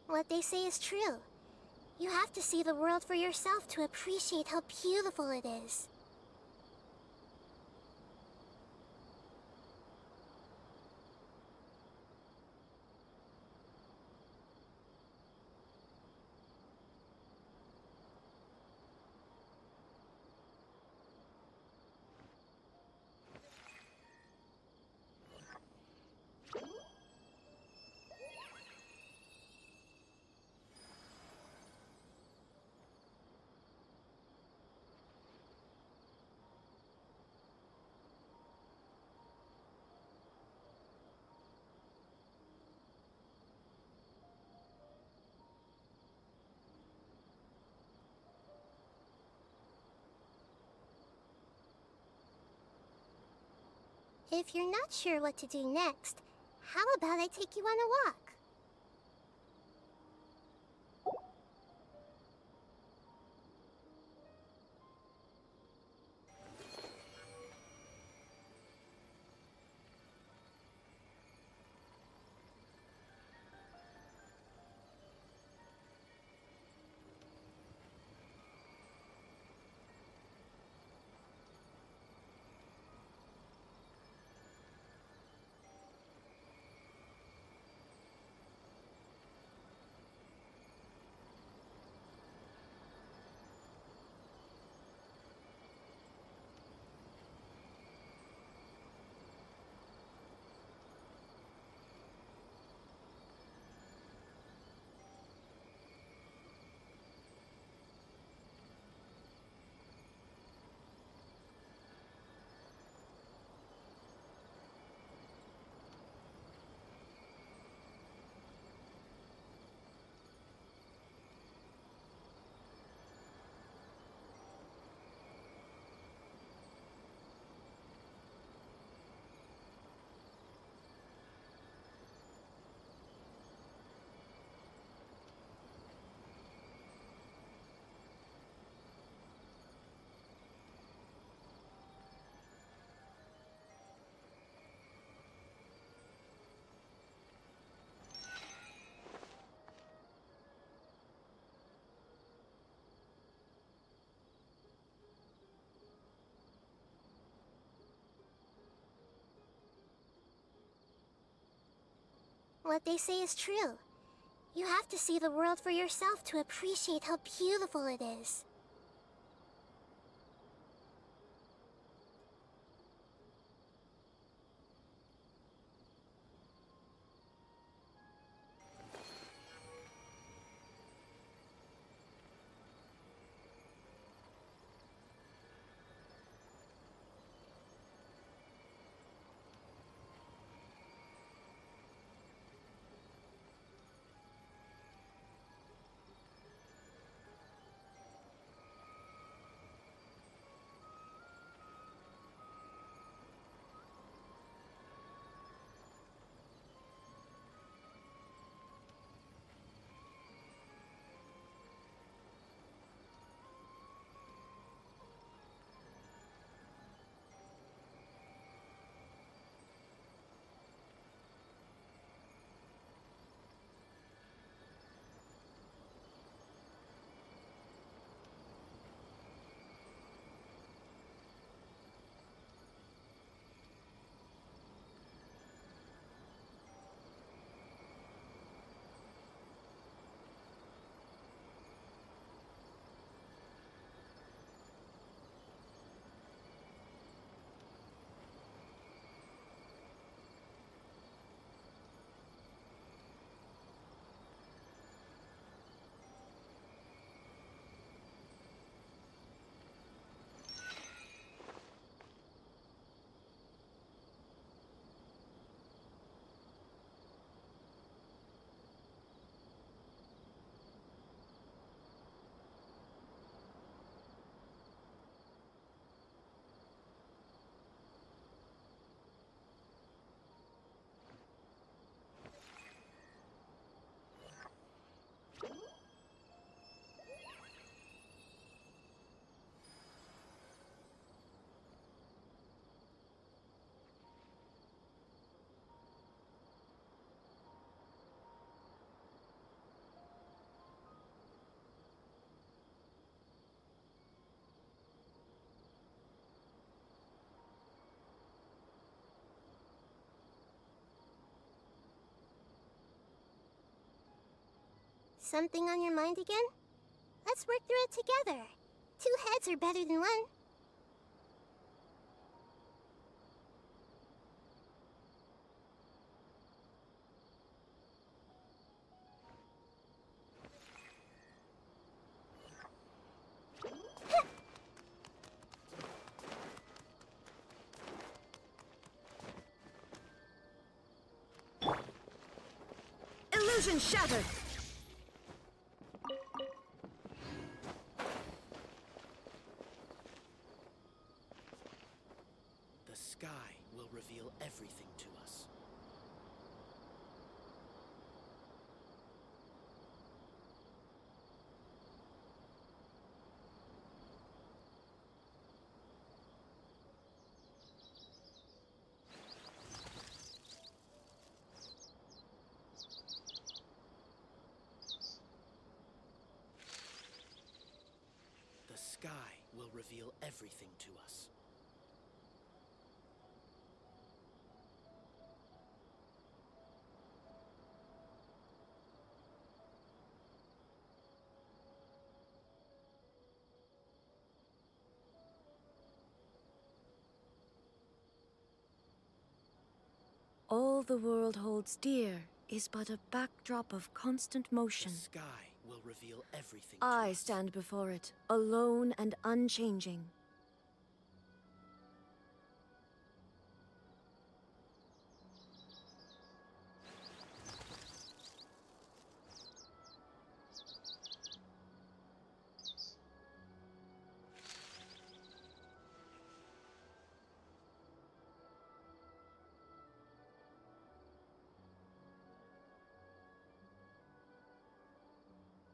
What they say is true. You have to see the world for yourself to appreciate how beautiful it is. If you're not sure what to do next, how about I take you on a walk? What they say is true. You have to see the world for yourself to appreciate how beautiful it is. Something on your mind again? Let's work through it together. 2 heads are better than 1. Illusion shattered! The sky will reveal everything to us. The sky will reveal everything to us. All the world holds dear is but a backdrop of constant motion. The sky will reveal everything I to us. stand before it, alone and unchanging.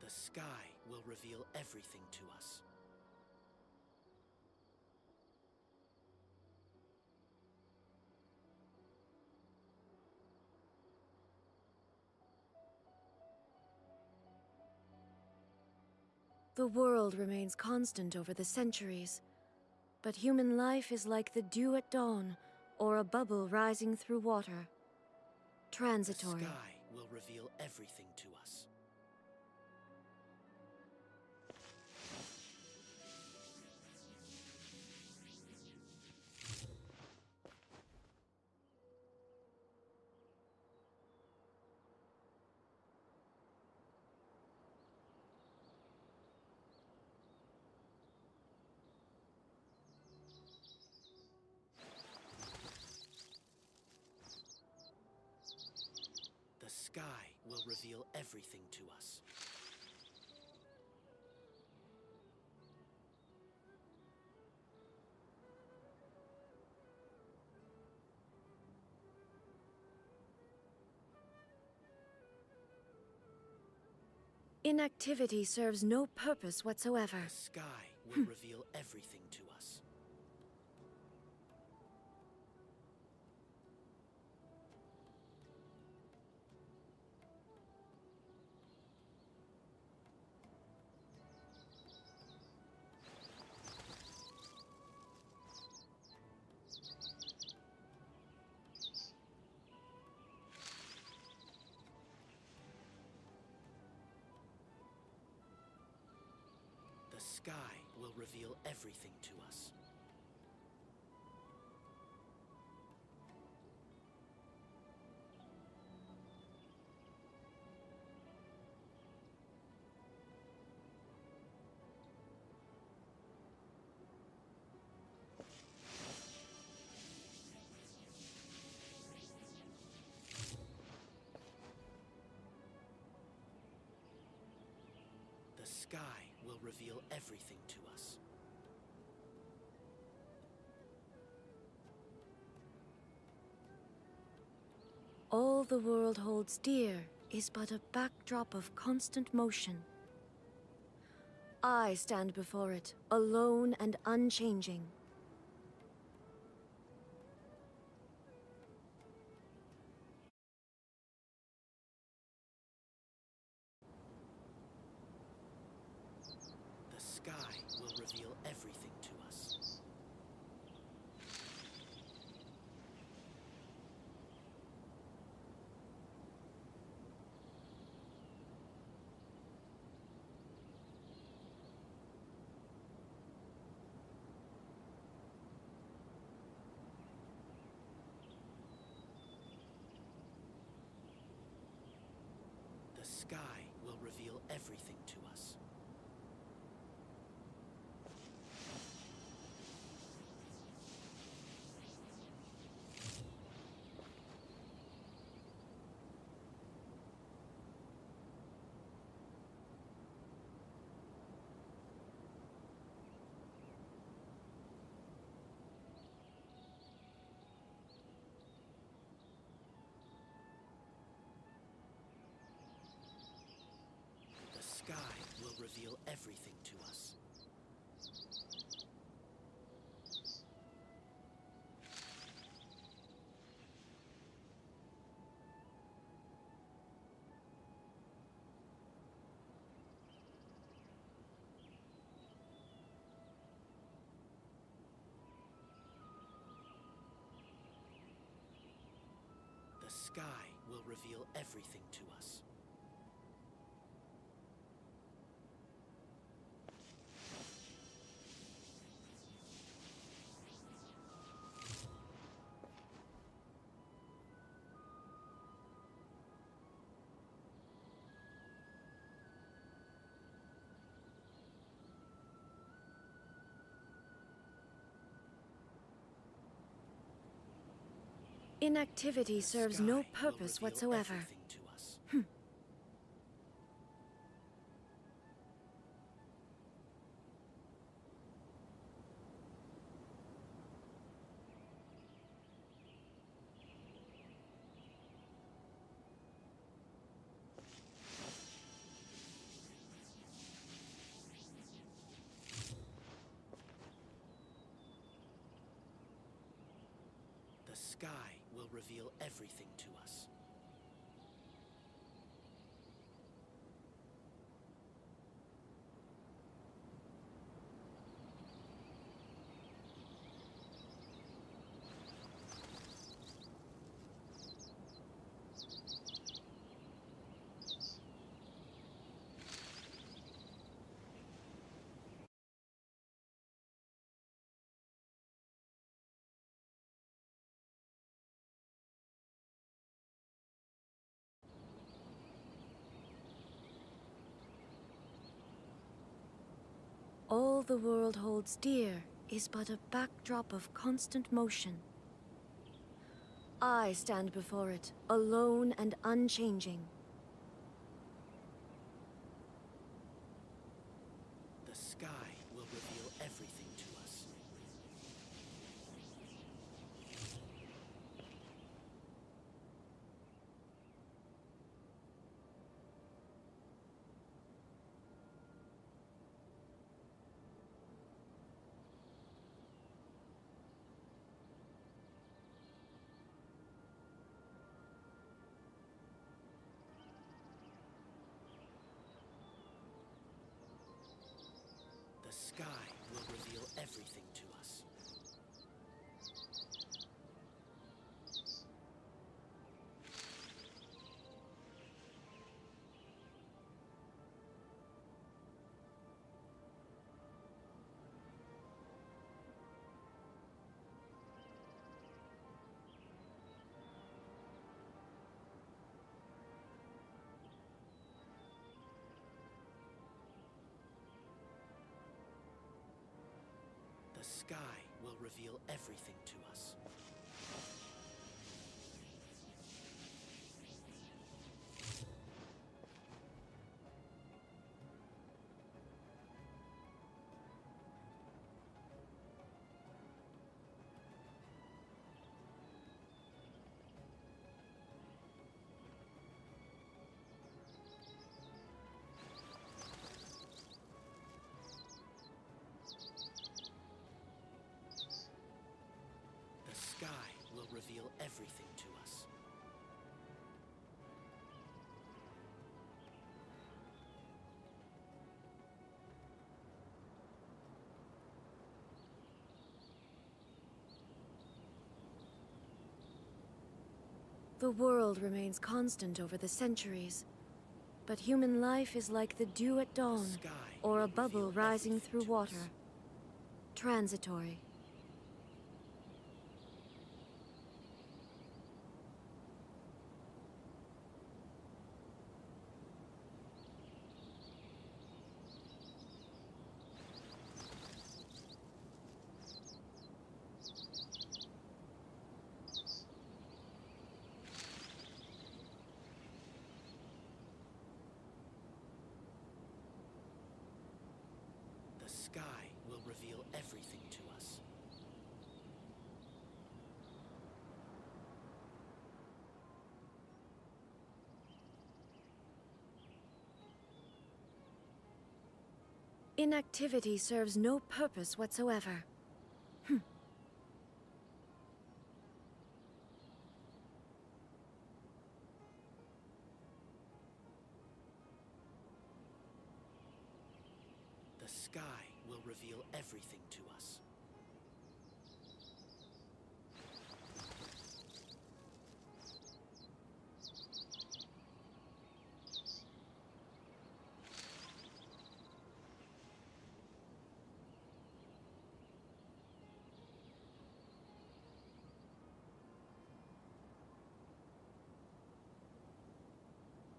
The sky will reveal everything to us. The world remains constant over the centuries, but human life is like the dew at dawn, or a bubble rising through water. The Transitory. sky will reveal everything to us. The sky will reveal everything to us. Inactivity serves no purpose whatsoever. The sky will reveal everything to us. The sky will reveal everything to us. The sky will reveal everything to us. All the world holds dear is but a backdrop of constant motion. I stand before it, alone and unchanging. The sky will reveal everything to us. The sky will reveal everything to us. The sky will reveal everything to us. The sky will reveal everything to us. Inactivity The serves sky no will purpose reveal whatsoever. everything to us. The sky will reveal everything to us. All the world holds dear is but a backdrop of constant motion. I stand before it, alone and unchanging. The sky will reveal everything to us. The sky will reveal everything to us. The sky will reveal everything to us. The sky will reveal everything to us. The world remains constant over the centuries, but human life is like the dew at dawn, sky or a will bubble reveal rising everything through to water. us. Transitory. reveal everything to us. Inactivity serves no purpose whatsoever. The sky will reveal everything to us.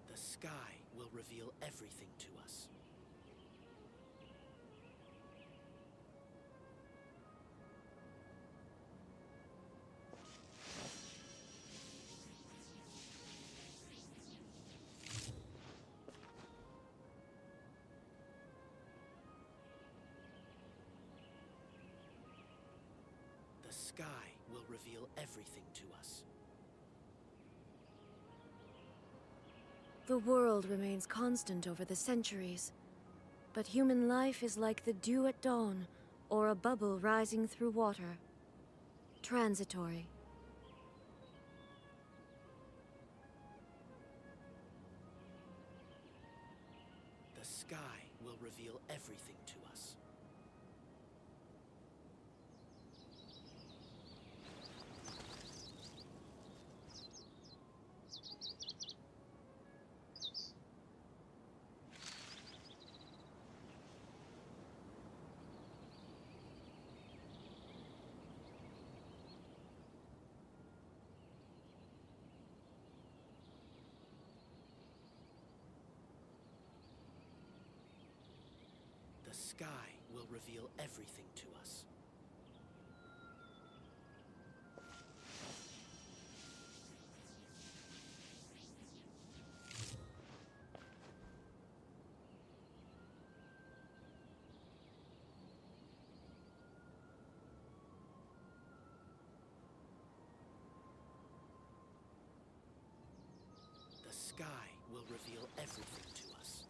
The sky will reveal everything to us. The sky will reveal everything to us. The world remains constant over the centuries, but human life is like the dew at dawn, or a bubble rising through water. Transitory. The sky will reveal everything to us. The sky will reveal everything to us. The sky will reveal everything to us.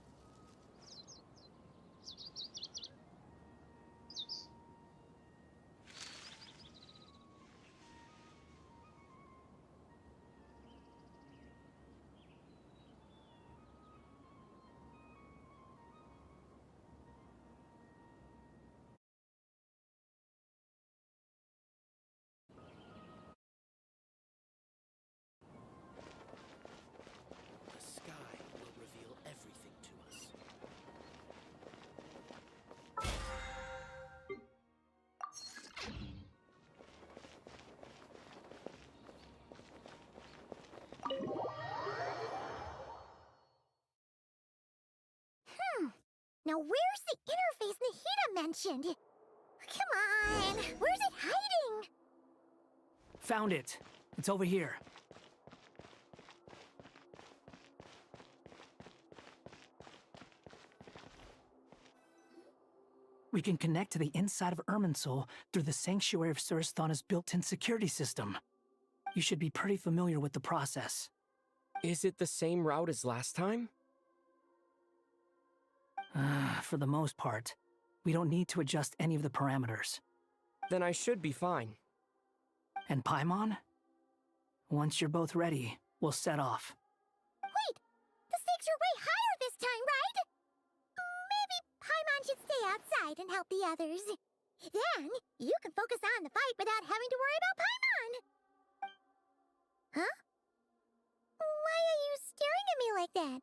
The sky will reveal everything to us. Now where's the interface Nahida mentioned? Come on, where's it hiding? Found it. It's over here. We can connect to the inside of Irminsul through the Sanctuary of Surasthana's built-in security system. You should be pretty familiar with the process. Is it the same route as last time? For the most part, we don't need to adjust any of the parameters. Then I should be fine. And Paimon? Once you're both ready, we'll set off. Wait, the stakes are way higher this time, right? Maybe Paimon should stay outside and help the others. Then, you can focus on the fight without having to worry about Paimon. Huh? Why are you staring at me like that?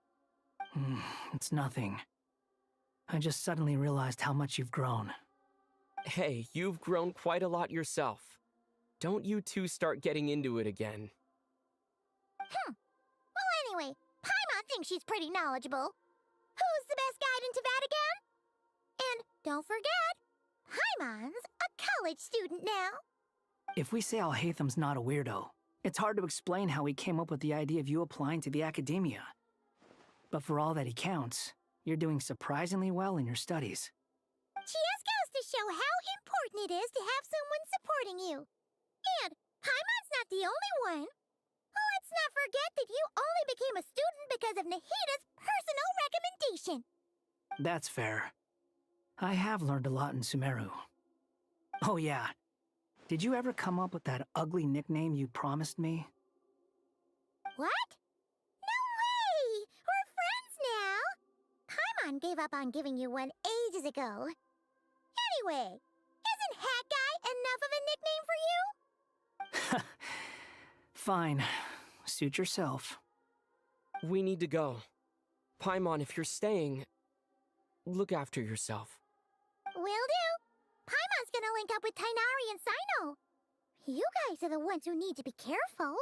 It's nothing. I just suddenly realized how much you've grown. Hey, you've grown quite a lot yourself. Don't you two start getting into it again. Well, anyway, Paimon thinks she's pretty knowledgeable. Who's the best guide in Tavatigan? And don't forget, Paimon's a college student now. If we say Alhatham's not a weirdo, it's hard to explain how he came up with the idea of you applying to the academia. But for all that he counts, you're doing surprisingly well in your studies. She just goes to show how it is to have someone supporting you. And Paimon's not the only one. Let's not forget that you only became a student because of Nahida's personal recommendation. That's fair. I have learned a lot in Sumeru. Oh yeah. Did you ever come up with that ugly nickname you promised me? What? No way! We're friends now! Paimon gave up on giving you one ages ago. Anyway, isn't Hat Guy enough of a nickname for you? Fine. Suit yourself. We need to go. Paimon, if you're staying, look after yourself. Will do. Paimon's gonna link up with Tainari and Sino. You guys are the ones who need to be careful.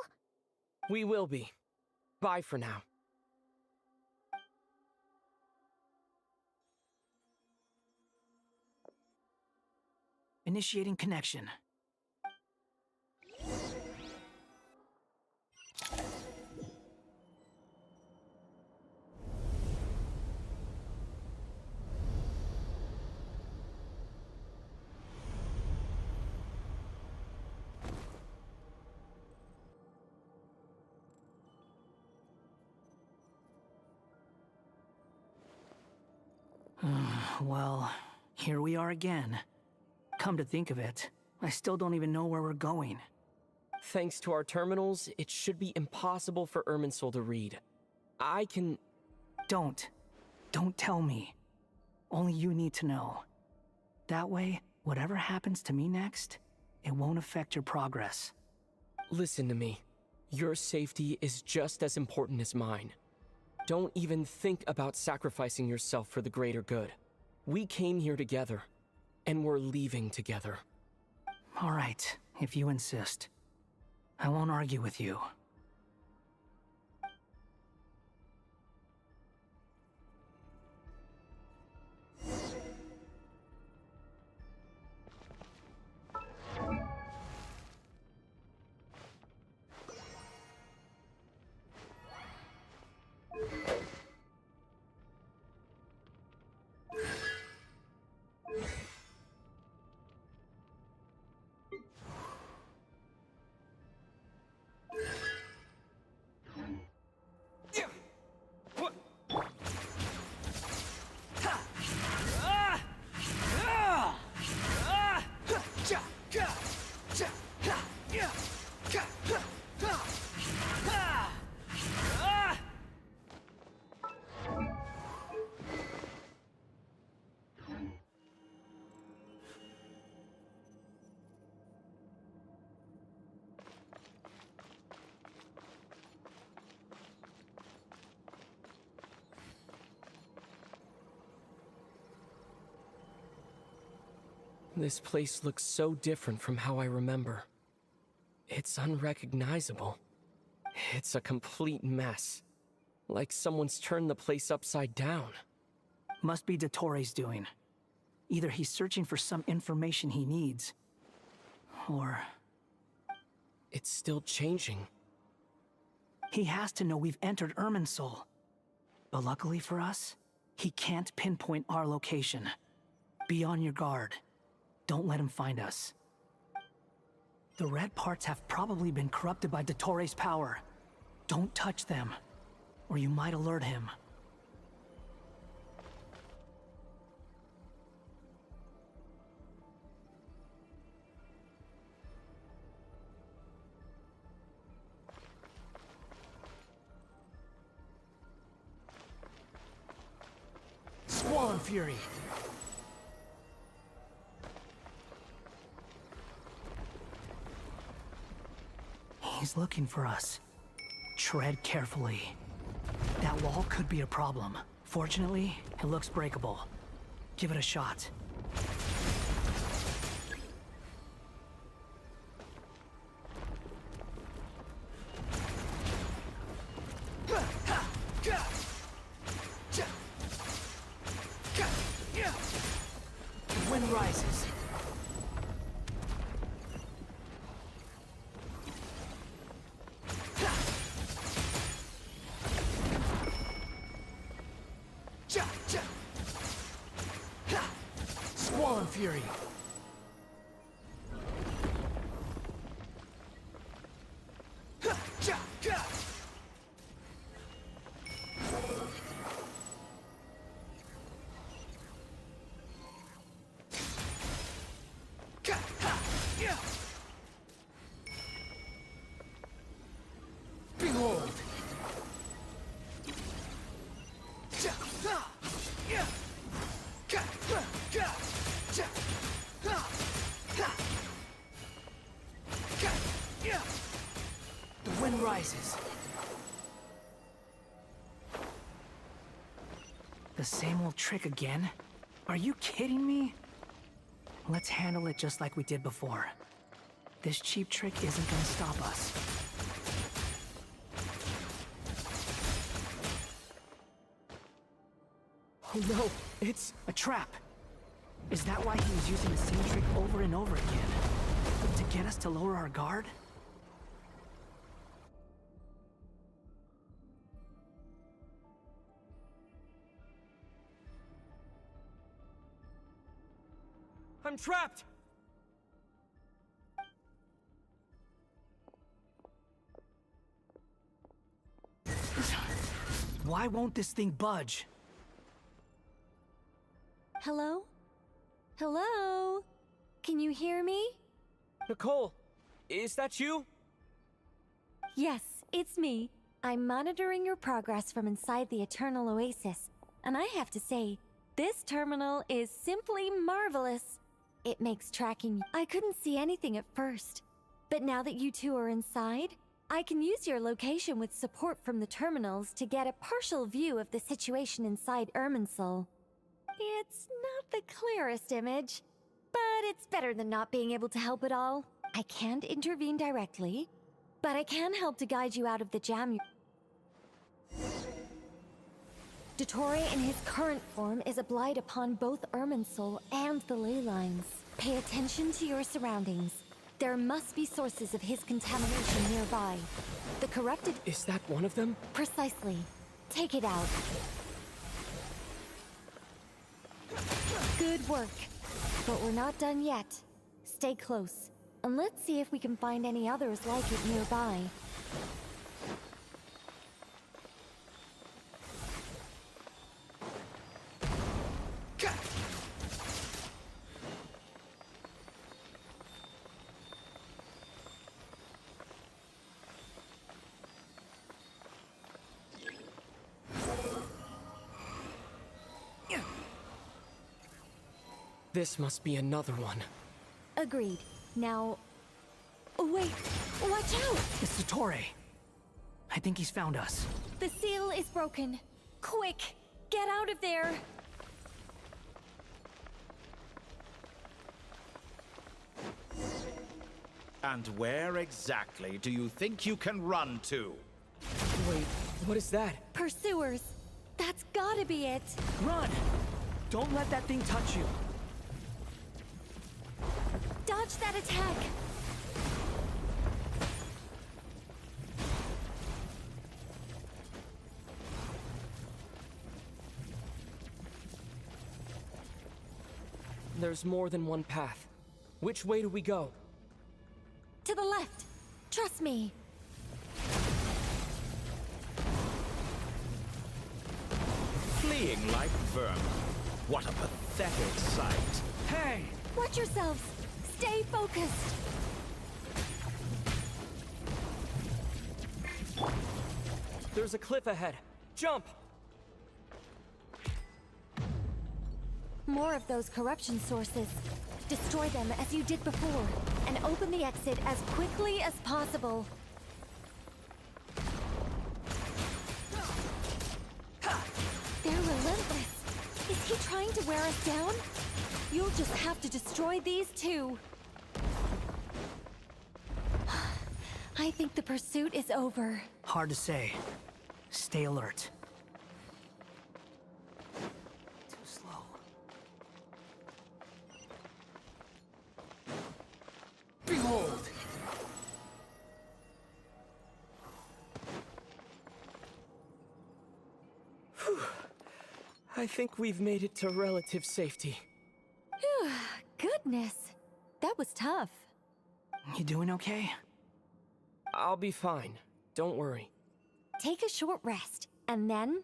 We will be. Bye for now. Initiating connection. Well, here we are again. Come to think of it, I still don't even know where we're going. Thanks to our terminals, it should be impossible for Irminsul to read. I can... Don't tell me. Only you need to know. That way, whatever happens to me next, it won't affect your progress. Listen to me. Your safety is just as important as mine. Don't even think about sacrificing yourself for the greater good. We came here together, and we're leaving together. All right, if you insist. I won't argue with you. This place looks so different from how I remember. It's unrecognizable. It's a complete mess. Like someone's turned the place upside down. Must be Dottoro's doing. Either he's searching for some information he needs, or... It's still changing. He has to know we've entered Irminsul. But luckily for us, he can't pinpoint our location. Be on your guard. Don't let him find us. The red parts have probably been corrupted by Dottoro's power. Don't touch them, or you might alert him. Squall and Fury! He's looking for us. Tread carefully. That wall could be a problem. Fortunately, it looks breakable. Give it a shot. The wind rises. Squall and Fury. The same old trick again? Are you kidding me? Let's handle it just like we did before. This cheap trick isn't gonna stop us. Oh no, it's... A trap! Is that why he was using the same trick over and over again? To get us to lower our guard? I'm trapped! Why won't this thing budge? Hello? Hello? Can you hear me? Nicole, is that you? Yes, it's me. I'm monitoring your progress from inside the Eternal Oasis, and I have to say, this terminal is simply marvelous. It makes tracking. I couldn't see anything at first, but now that you two are inside, I can use your location with support from the terminals to get a partial view of the situation inside Irminsul. It's not the clearest image, but it's better than not being able to help at all. I can't intervene directly, but I can help to guide you out of the jam. Dottore in his current form is a blight upon both Irminsul and the ley lines. Pay attention to your surroundings. There must be sources of his contamination nearby. The corrupted... Is that one of them? Precisely. Take it out. Good work. But we're not done yet. Stay close, and let's see if we can find any others like it nearby. This must be another one. Agreed. Now... Oh, wait! Watch out! It's Dottore. I think he's found us. The seal is broken. Quick! Get out of there! And where exactly do you think you can run to? Wait, what is that? Pursuers! That's gotta be it! Run! Don't let that thing touch you. Dodge that attack! There's more than one path. Which way do we go? To the left! Trust me! Fleeing like vermin. What a pathetic sight. Hey! Watch yourselves! Stay focused! There's a cliff ahead. Jump! More of those corruption sources. Destroy them as you did before, and open the exit as quickly as possible. They're relentless. Is he trying to wear us down? You'll just have to destroy these two. I think the pursuit is over. Hard to say. Stay alert. Too slow. Behold! I think we've made it to relative safety. Goodness, that was tough. You doing okay? I'll be fine. Don't worry. Take a short rest, and then...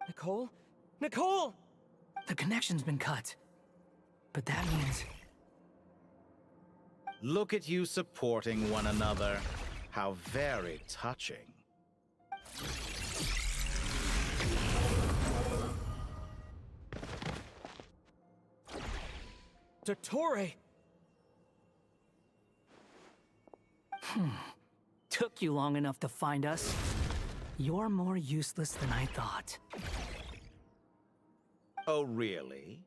Nicole? Nicole! The connection's been cut. But that means... Look at you supporting one another. How very touching. Dottore! Took you long enough to find us. You're more useless than I thought. Oh, really?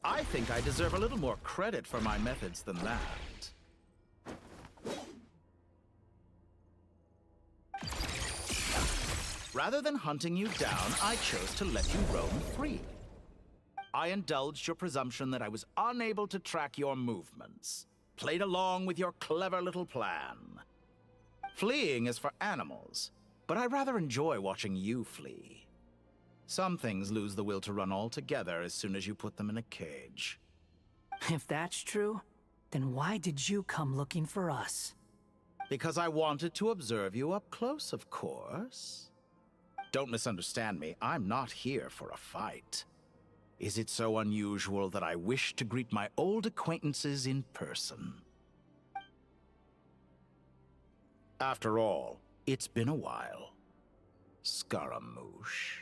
I think I deserve a little more credit for my methods than that. Rather than hunting you down, I chose to let you roam free. I indulged your presumption that I was unable to track your movements, played along with your clever little plan. Fleeing is for animals, but I rather enjoy watching you flee. Some things lose the will to run altogether as soon as you put them in a cage. If that's true, then why did you come looking for us? Because I wanted to observe you up close, of course. Don't misunderstand me, I'm not here for a fight. Is it so unusual that I wish to greet my old acquaintances in person? After all, it's been a while. Scaramouche.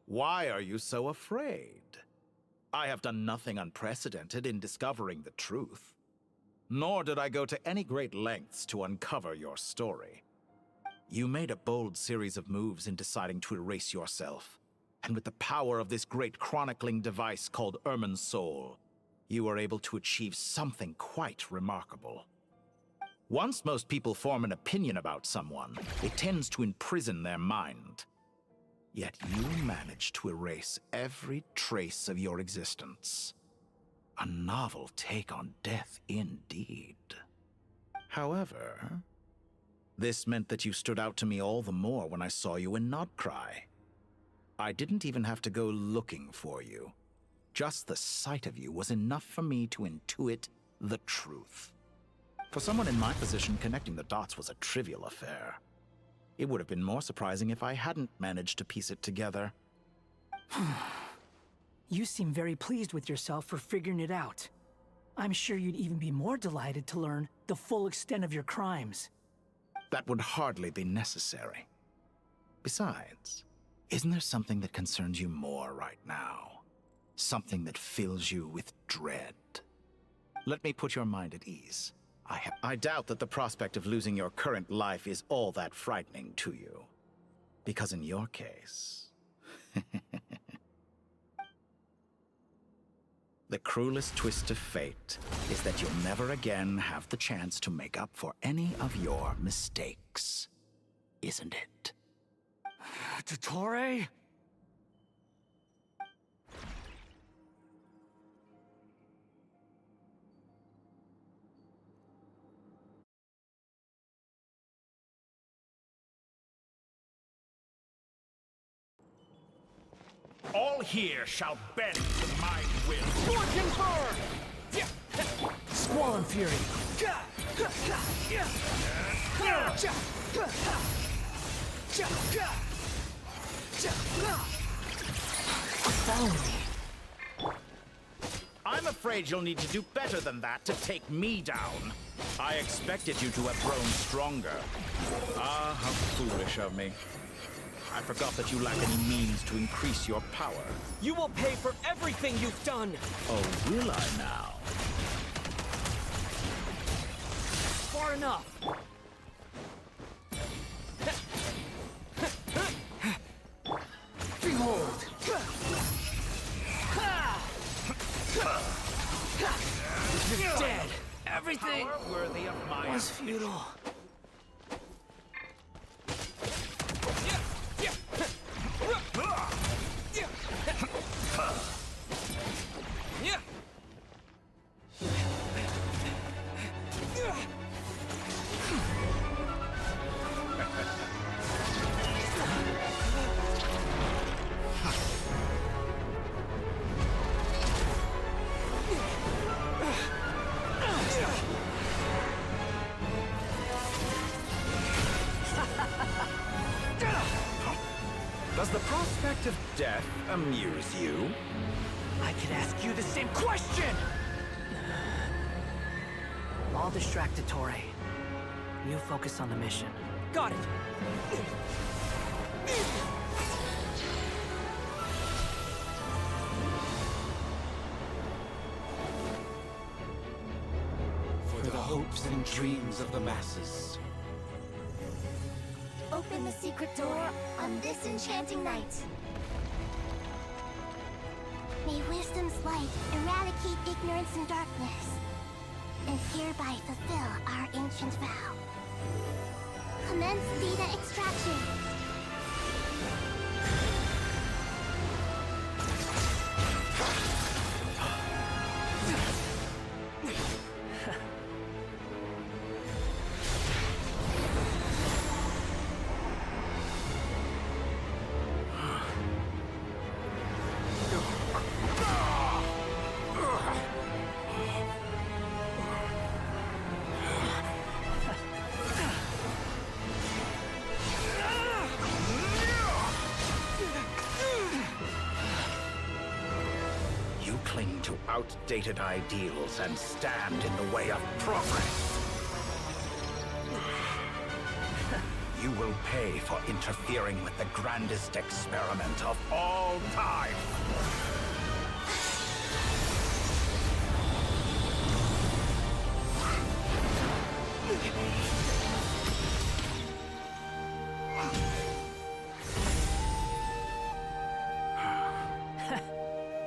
Why are you so afraid? I have done nothing unprecedented in discovering the truth. Nor did I go to any great lengths to uncover your story. You made a bold series of moves in deciding to erase yourself. And with the power of this great chronicling device called Irmin's Soul, you were able to achieve something quite remarkable. Once most people form an opinion about someone, it tends to imprison their mind. Yet you managed to erase every trace of your existence. A novel take on death indeed. However, this meant that you stood out to me all the more when I saw you in Nodcry. I didn't even have to go looking for you. Just the sight of you was enough for me to intuit the truth. For someone in my position, connecting the dots was a trivial affair. It would have been more surprising if I hadn't managed to piece it together. You seem very pleased with yourself for figuring it out. I'm sure you'd even be more delighted to learn the full extent of your crimes. That would hardly be necessary. Besides, isn't there something that concerns you more right now? Something that fills you with dread? Let me put your mind at ease. I doubt that the prospect of losing your current life is all that frightening to you. Because in your case... the cruelest twist of fate is that you'll never again have the chance to make up for any of your mistakes. Isn't it? Dottore? All here shall bend to my will. Scorching burn! Squall and Fury! Follow me. I'm afraid you'll need to do better than that to take me down. I expected you to have grown stronger. Ah, how foolish of me. I forgot that you lack any means to increase your power. You will pay for everything you've done! Oh, will I now? Far enough! Behold! You're dead! Everything Power worthy of my Was futile. Does the prospect of death amuse you? I could ask you the same question! I'll distract Dottore. You focus on the mission. Got it! hopes and dreams of the masses. Open the secret door on this enchanting night. May wisdom's light eradicate ignorance and darkness, and hereby fulfill our ancient vow. Commence data extraction. You cling to outdated ideals and stand in the way of progress. You will pay for interfering with the grandest experiment of all time.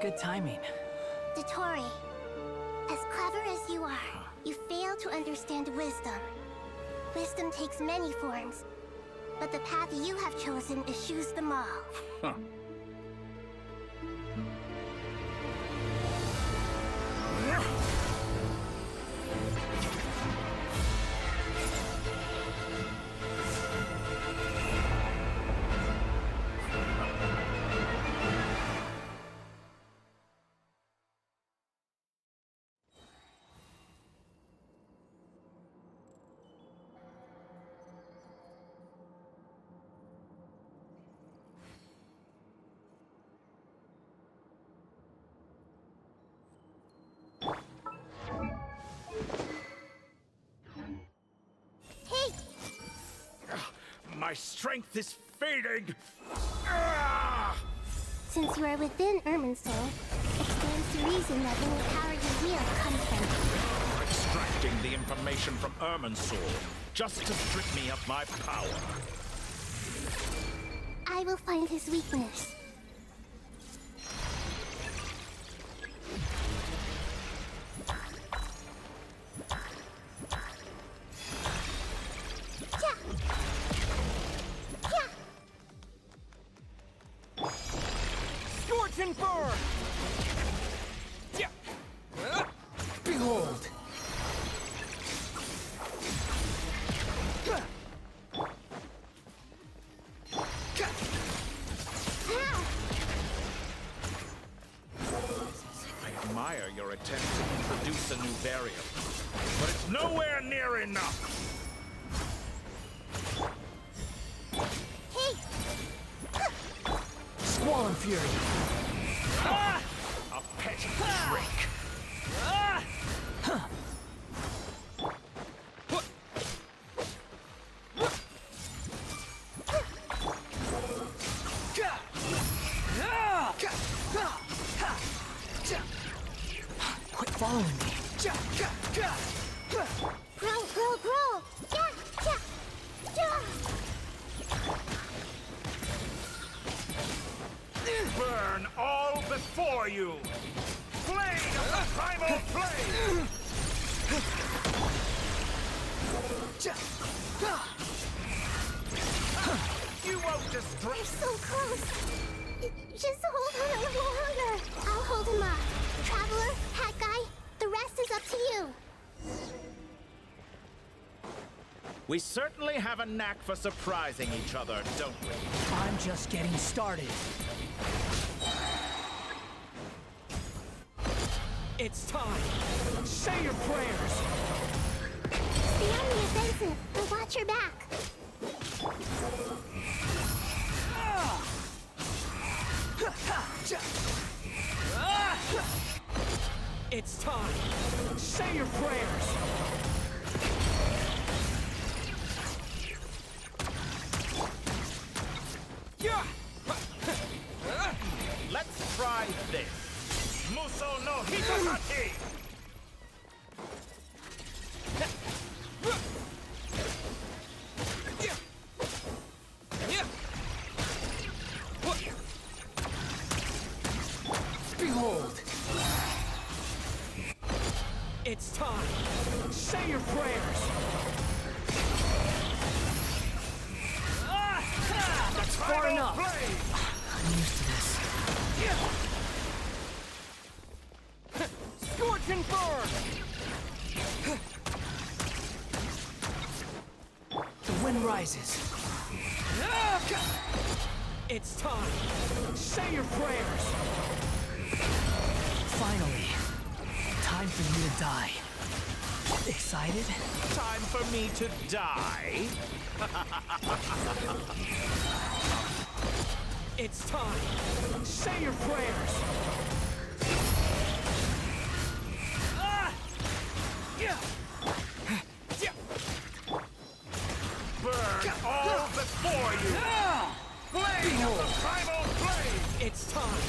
Good timing. Dottore, as clever as you are, you fail to understand wisdom. Wisdom takes many forms, but the path you have chosen eschews them all. Huh. Hey! My strength is fading! Ah! Since you are within Irminsul, it stands to reason that any power you wield comes from it. Extracting the information from Irminsul, just to strip me of my power. I will find his weakness. Scorching burn! Behold! I admire your attempt to introduce a new variable, but it's nowhere near enough. Hey! Squall and Fury! A petty trick. Quit following me! Grow, grow, grow! Yeah, yeah, yeah! Burn all before you! Blade of the primal flame! You won't destroy. You're so close! Just hold on a little longer. I'll hold him up. Traveler, Hat Guy, the rest is up to you. We certainly have a knack for surprising each other, don't we? I'm just getting started. It's time! Say your prayers! Stay on the offensive, but watch your back. It's time! Say your prayers! Let's try this. Muso no Hitotaki! Behold! It's time! Say your prayers! That's far enough! I'm used to this. Scorch and burn! The wind rises. It's time! Say your prayers! Finally. Time for you to die. Excited? Time for me to die? It's time! Say your prayers! Burn all before you! Flame of the primal flame! It's time!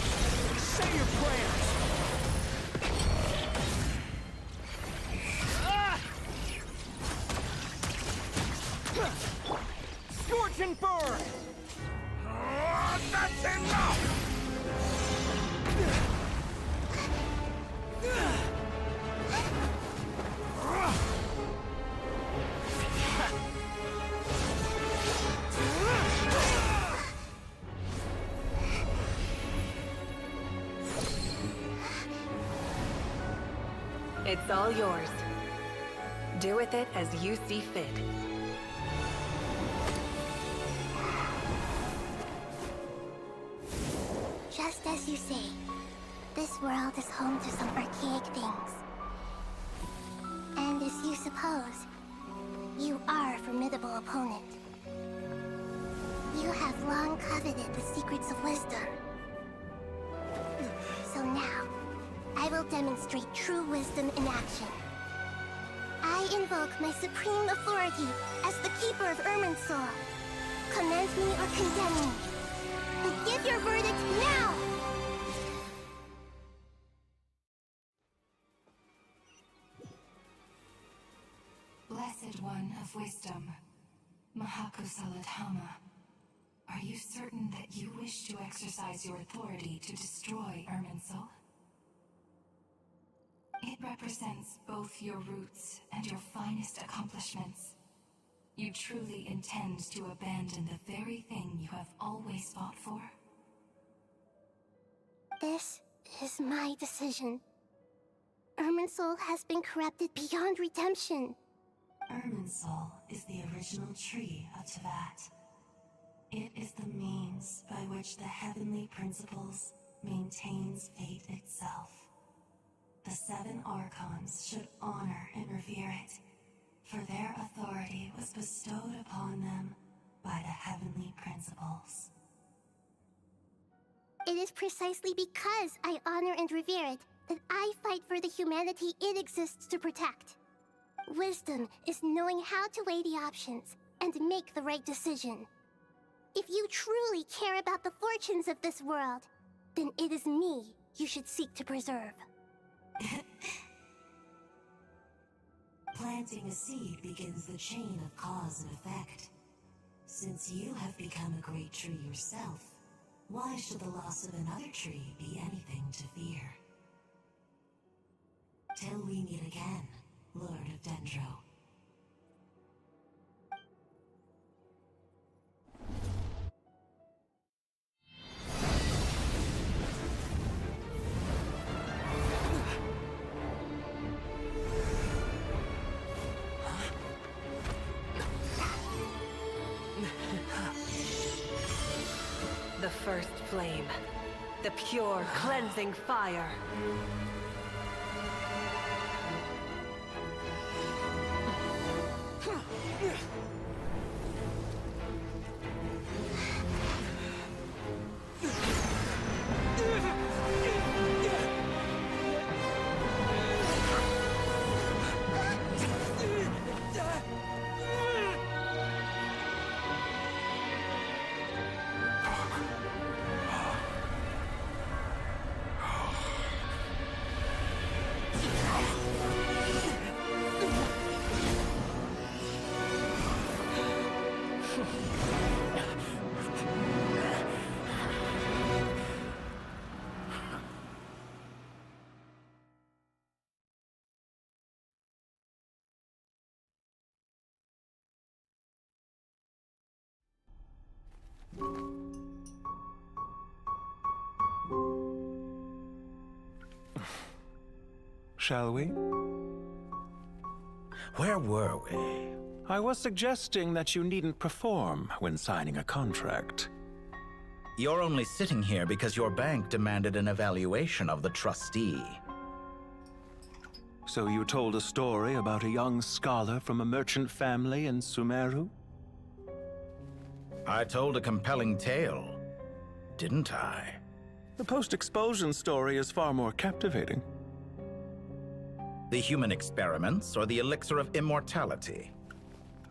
Say your prayers! Scorch and burn! That's enough! It's all yours. Do with it as you see fit. Just as you say, this world is home to some archaic things. And as you suppose, you are a formidable opponent. You have long coveted the secrets of wisdom. So now, I will demonstrate true wisdom in action. I invoke my supreme authority as the keeper of Irminsul. Commend me or condemn me. But give your verdict now! Blessed One of Wisdom, Mahakusaladhama, are you certain that you wish to exercise your authority to destroy Irminsul? It represents both your roots and your finest accomplishments. You truly intend to abandon the very thing you have always fought for? This is my decision. Irminsul has been corrupted beyond redemption. Irminsul is the original tree of Tevat. It is the means by which the heavenly principles maintains fate itself. The seven Archons should honor and revere it, for their authority was bestowed upon them by the heavenly principles. It is precisely because I honor and revere it that I fight for the humanity it exists to protect. Wisdom is knowing how to weigh the options and make the right decision. If you truly care about the fortunes of this world, then it is me you should seek to preserve. Planting a seed begins the chain of cause and effect. Since you have become a great tree yourself, why should the loss of another tree be anything to fear? Till we meet again, Lord of Dendro. The first flame. The pure, cleansing fire. Shall we? Where were we? I was suggesting that you needn't perform when signing a contract. You're only sitting here because your bank demanded an evaluation of the trustee. So you told a story about a young scholar from a merchant family in Sumeru? I told a compelling tale, didn't I? The post-expulsion story is far more captivating. The human experiments or the elixir of immortality?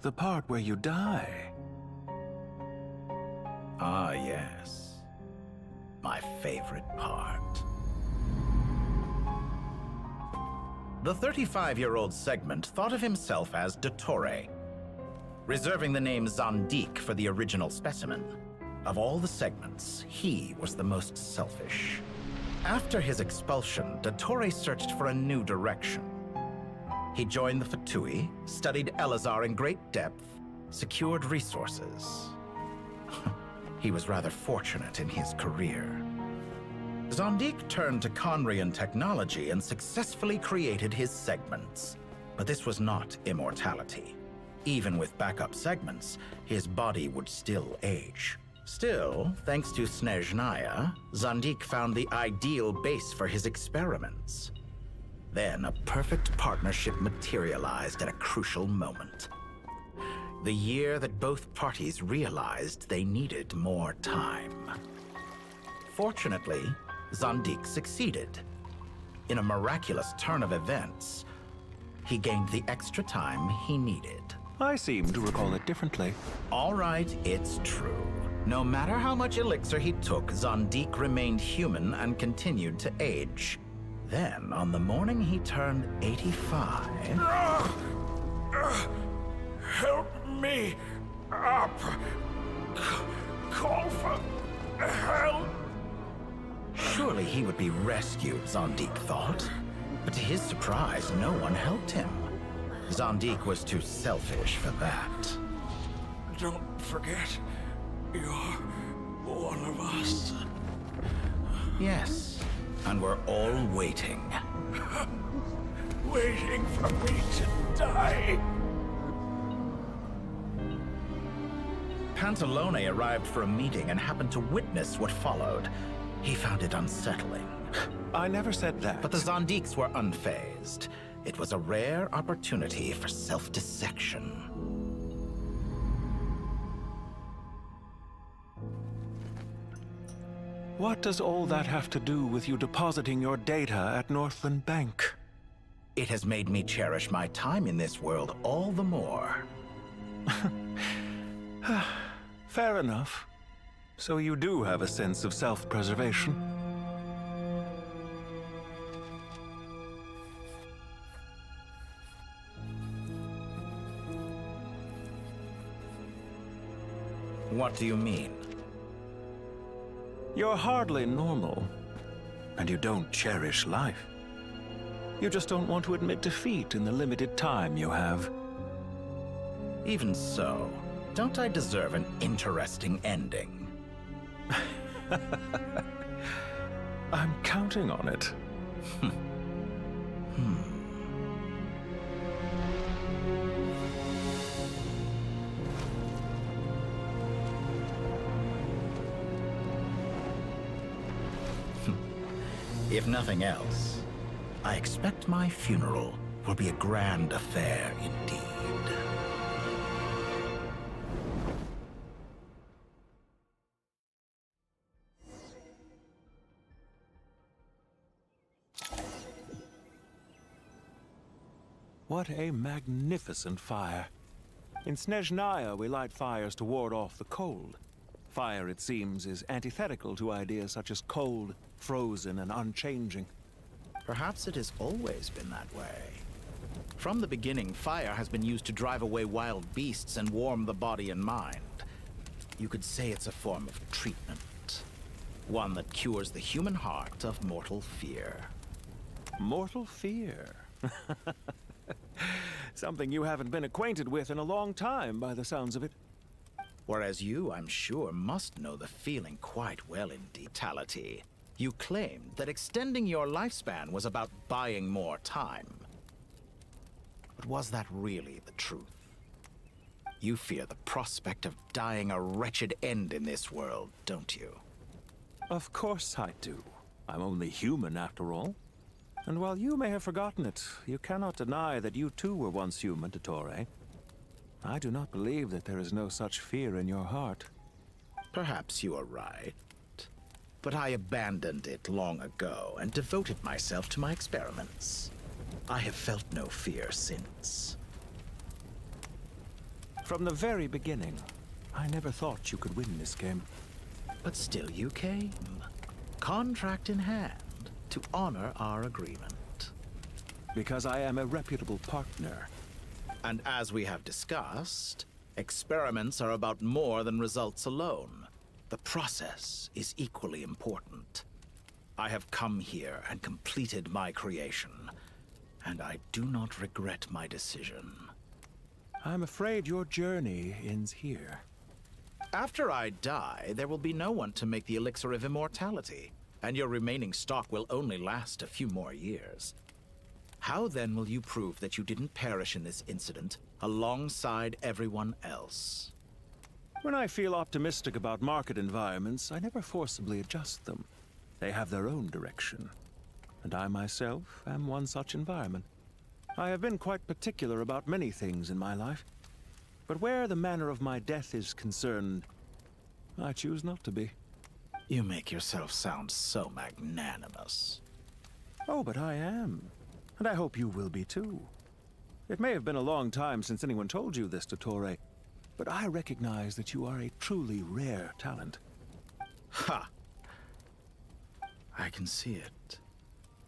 The part where you die. Ah, yes. My favorite part. The 35-year-old Segment thought of himself as Dottore, reserving the name Zandik for the original specimen. Of all the Segments, he was the most selfish. After his expulsion, Dottore searched for a new direction. He joined the Fatui, studied Elazar in great depth, secured resources. He was rather fortunate in his career. Zandik turned to Conrian technology and successfully created his segments. But this was not immortality. Even with backup segments, his body would still age. Still, thanks to Snezhnaya, Zandik found the ideal base for his experiments. Then a perfect partnership materialized at a crucial moment. The year that both parties realized they needed more time. Fortunately, Zandik succeeded. In a miraculous turn of events, he gained the extra time he needed. I seem to recall it differently. All right, it's true. No matter how much elixir he took, Zandik remained human and continued to age. Then, on the morning he turned 85... Help me up! Call for help! Surely he would be rescued, Zandik thought. But to his surprise, no one helped him. Zandik was too selfish for that. Don't forget, you're one of us. Yes, and we're all waiting. Waiting for me to die. Pantalone arrived for a meeting and happened to witness what followed. He found it unsettling. I never said that. But the Zandiks were unfazed. It was a rare opportunity for self-dissection. What does all that have to do with you depositing your data at Northland Bank? It has made me cherish my time in this world all the more. Fair enough. So you do have a sense of self-preservation. What do you mean? You're hardly normal, and you don't cherish life. You just don't want to admit defeat in the limited time you have. Even so, don't I deserve an interesting ending? I'm counting on it. If nothing else, I expect my funeral will be a grand affair indeed. What a magnificent fire. In Snezhnaya, we light fires to ward off the cold. Fire, it seems, is antithetical to ideas such as cold, frozen, and unchanging. Perhaps it has always been that way. From the beginning, fire has been used to drive away wild beasts and warm the body and mind. You could say it's a form of treatment. One that cures the human heart of mortal fear. Mortal fear? Something you haven't been acquainted with in a long time, by the sounds of it. Whereas you, I'm sure, must know the feeling quite well in detaility. You claimed that extending your lifespan was about buying more time. But was that really the truth? You fear the prospect of dying a wretched end in this world, don't you? Of course I do. I'm only human, after all. And while you may have forgotten it, you cannot deny that you too were once human, Dottore. I do not believe that there is no such fear in your heart. Perhaps you are right. But I abandoned it long ago and devoted myself to my experiments. I have felt no fear since. From the very beginning, I never thought you could win this game. But still you came, contract in hand, to honor our agreement. Because I am a reputable partner. And as we have discussed, experiments are about more than results alone. The process is equally important. I have come here and completed my creation, and I do not regret my decision. I'm afraid your journey ends here. After I die, there will be no one to make the elixir of immortality, and your remaining stock will only last a few more years. How then will you prove that you didn't perish in this incident alongside everyone else? When I feel optimistic about market environments, I never forcibly adjust them. They have their own direction. And I myself am one such environment. I have been quite particular about many things in my life. But where the manner of my death is concerned, I choose not to be. You make yourself sound so magnanimous. Oh, but I am. And I hope you will be too. It may have been a long time since anyone told you this, Dottore, but I recognize that you are a truly rare talent. Ha! I can see it.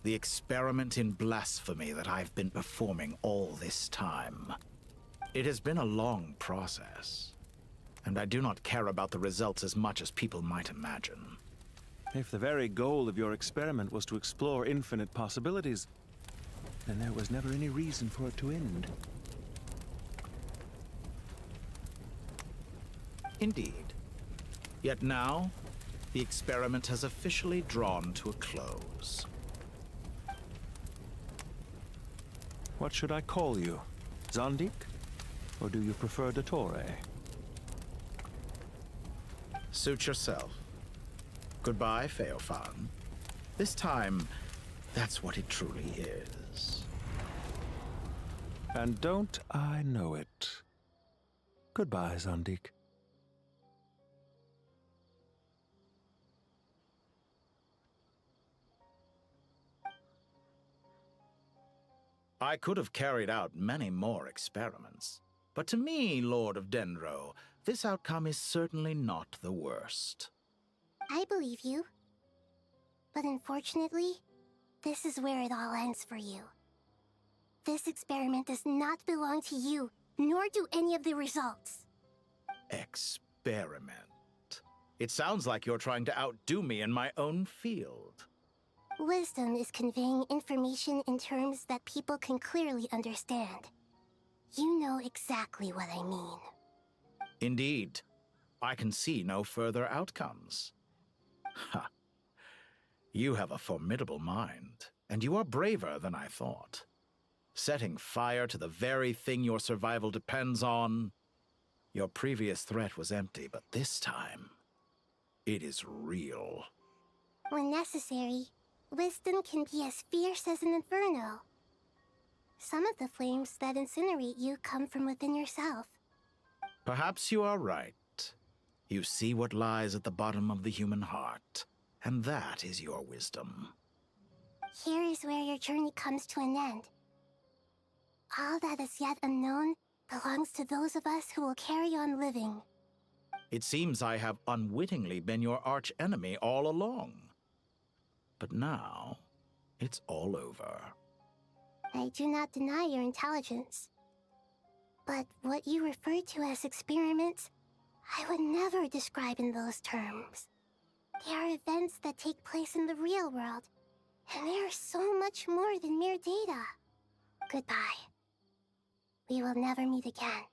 The experiment in blasphemy that I've been performing all this time. It has been a long process, and I do not care about the results as much as people might imagine. If the very goal of your experiment was to explore infinite possibilities, then there was never any reason for it to end. Indeed. Yet now, the experiment has officially drawn to a close. What should I call you? Zandik? Or do you prefer Dottore? Suit yourself. Goodbye, Feofan. This time, that's what it truly is. And don't I know it? Goodbye, Zandik. I could have carried out many more experiments, but to me, Lord of Dendro, this outcome is certainly not the worst. I believe you. But unfortunately, this is where it all ends for you. This experiment does not belong to you, nor do any of the results. Experiment. It sounds like you're trying to outdo me in my own field. Wisdom is conveying information in terms that people can clearly understand. You know exactly what I mean. Indeed. I can see no further outcomes. Ha. You have a formidable mind, and you are braver than I thought. Setting fire to the very thing your survival depends on. Your previous threat was empty, but this time, it is real. When necessary, wisdom can be as fierce as an inferno. Some of the flames that incinerate you come from within yourself. Perhaps you are right. You see what lies at the bottom of the human heart, and that is your wisdom. Here is where your journey comes to an end. All that is yet unknown belongs to those of us who will carry on living. It seems I have unwittingly been your arch-enemy all along. But now, it's all over. I do not deny your intelligence. But what you refer to as experiments, I would never describe in those terms. They are events that take place in the real world, and they are so much more than mere data. Goodbye. We will never meet again.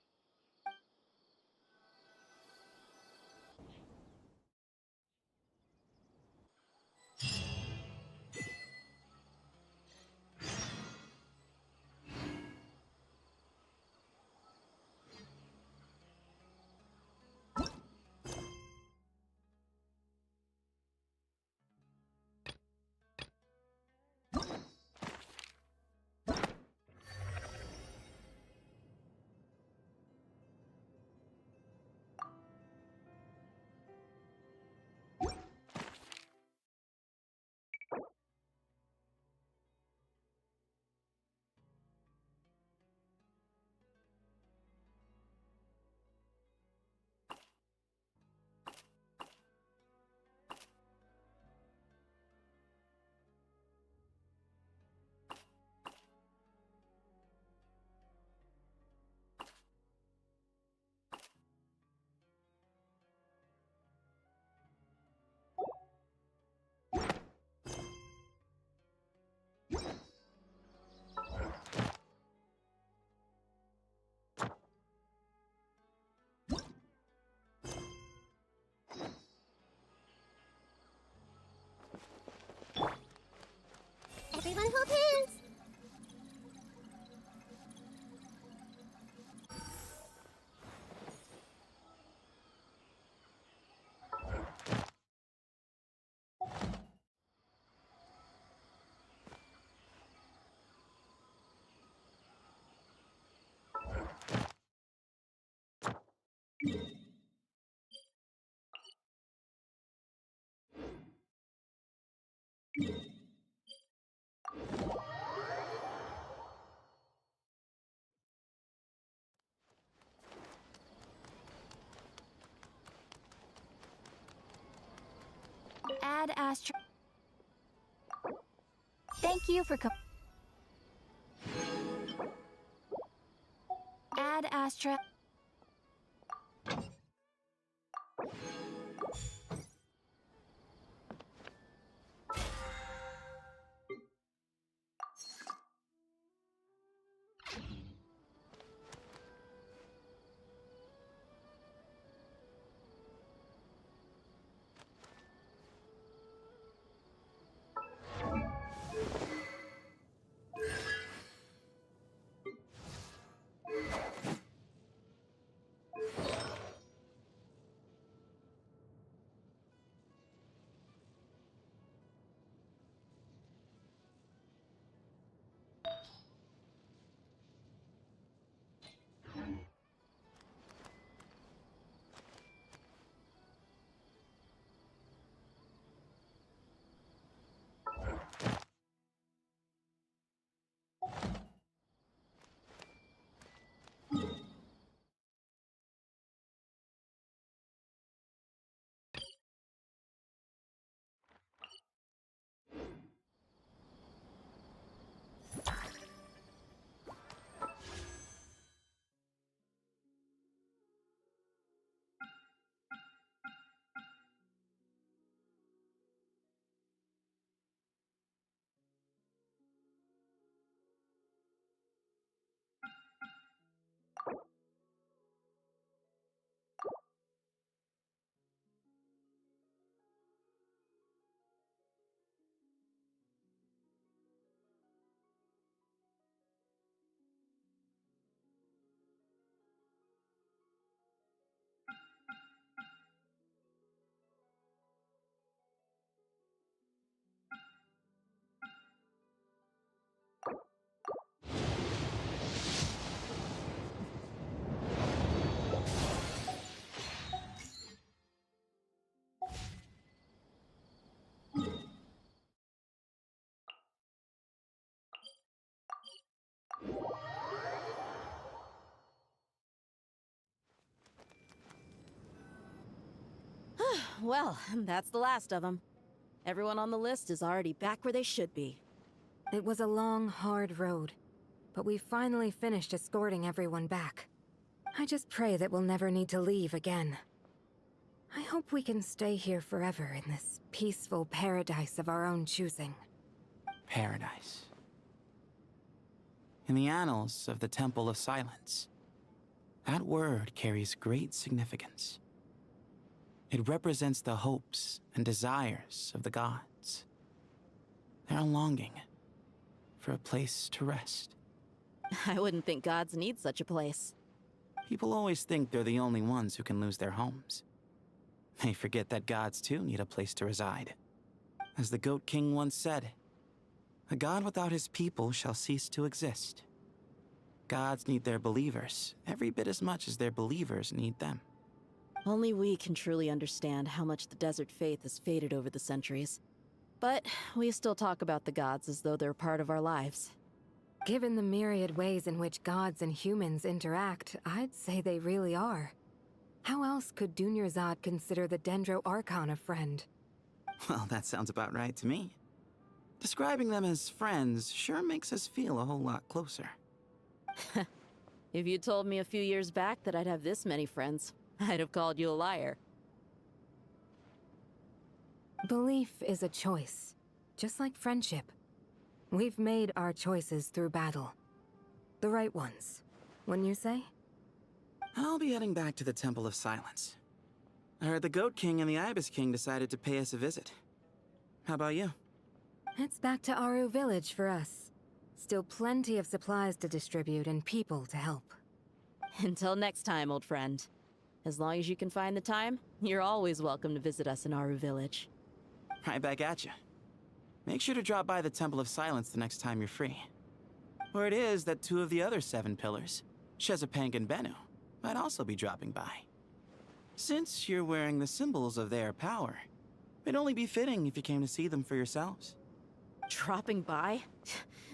Add Astra. Thank you for Add Astra. Well, that's the last of them. Everyone on the list is already back where they should be. It was a long, hard road, but we finally finished escorting everyone back. I just pray that we'll never need to leave again. I hope we can stay here forever in this peaceful paradise of our own choosing. Paradise. In the annals of the Temple of Silence, that word carries great significance. It represents the hopes and desires of the gods. Their longing for a place to rest. I wouldn't think gods need such a place. People always think they're the only ones who can lose their homes. They forget that gods too need a place to reside. As the Goat King once said, "A god without his people shall cease to exist." Gods need their believers every bit as much as their believers need them. Only we can truly understand how much the desert faith has faded over the centuries. But we still talk about the gods as though they're part of our lives. Given the myriad ways in which gods and humans interact, I'd say they really are. How else could Dunyarzad consider the Dendro Archon a friend? Well, that sounds about right to me. Describing them as friends sure makes us feel a whole lot closer. If you told me a few years back that I'd have this many friends, I'd have called you a liar. Belief is a choice, just like friendship. We've made our choices through battle. The right ones, wouldn't you say? I'll be heading back to the Temple of Silence. I heard the Goat King and the Ibis King decided to pay us a visit. How about you? It's back to Aru Village for us. Still plenty of supplies to distribute and people to help. Until next time, old friend. As long as you can find the time, you're always welcome to visit us in Aru Village. Right back at you. Make sure to drop by the Temple of Silence the next time you're free. Word is that 2 of the other 7 pillars, Shezapang and Bennu, might also be dropping by. Since you're wearing the symbols of their power, it'd only be fitting if you came to see them for yourselves. Dropping by?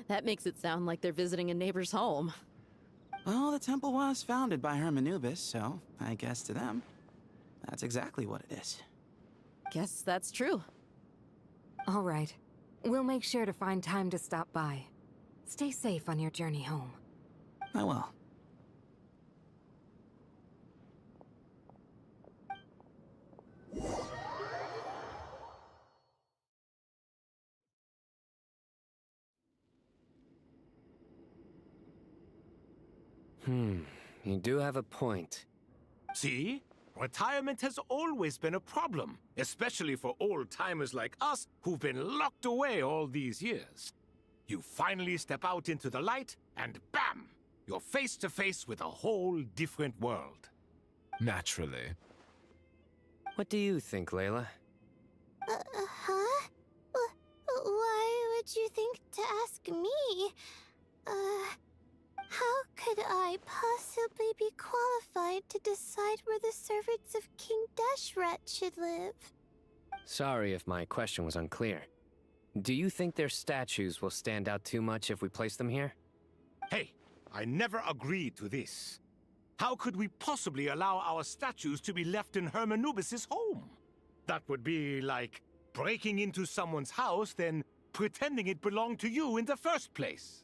That makes it sound like they're visiting a neighbor's home. Well, the temple was founded by Hermanubis, so I guess to them, that's exactly what it is. Guess that's true. All right. We'll make sure to find time to stop by. Stay safe on your journey home. I will. You do have a point. See? Retirement has always been a problem, especially for old-timers like us who've been locked away all these years. You finally step out into the light, and bam! You're face to face with a whole different world. Naturally. What do you think, Layla? Huh? Why would you think to ask me? How could I possibly be qualified to decide where the servants of King Deshret should live? Sorry if my question was unclear. Do you think their statues will stand out too much if we place them here? Hey, I never agreed to this. How could we possibly allow our statues to be left in Hermanubis' home? That would be like breaking into someone's house, then pretending it belonged to you in the first place.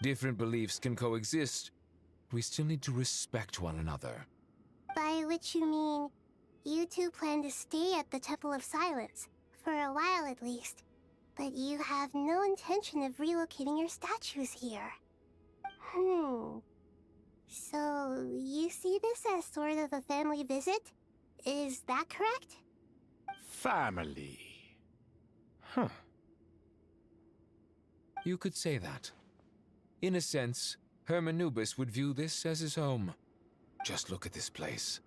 Different beliefs can coexist. We still need to respect one another. By which you mean, you two plan to stay at the Temple of Silence, for a while at least. But you have no intention of relocating your statues here. So, you see this as sort of a family visit? Is that correct? Family. You could say that. In a sense, Hermanubis would view this as his home. Just look at this place.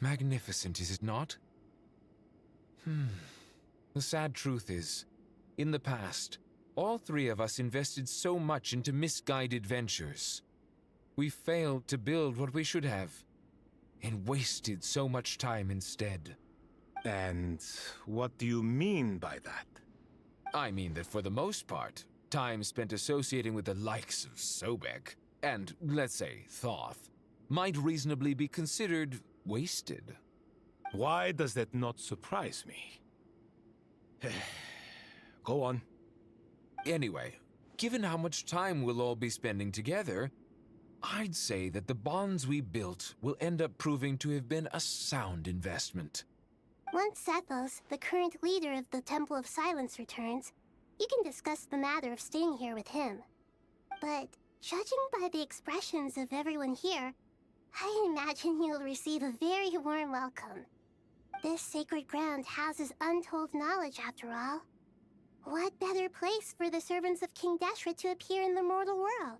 Magnificent, is it not? The sad truth is, in the past, all three of us invested so much into misguided ventures. We failed to build what we should have, and wasted so much time instead. And what do you mean by that? I mean that for the most part, time spent associating with the likes of Sobek, and, let's say, Thoth, might reasonably be considered wasted. Why does that not surprise me? Go on. Anyway, given how much time we'll all be spending together, I'd say that the bonds we built will end up proving to have been a sound investment. Once Sethos, the current leader of the Temple of Silence, returns, you can discuss the matter of staying here with him. But judging by the expressions of everyone here, I imagine you'll receive a very warm welcome. This sacred ground houses untold knowledge, after all. What better place for the servants of King Deshret to appear in the mortal world?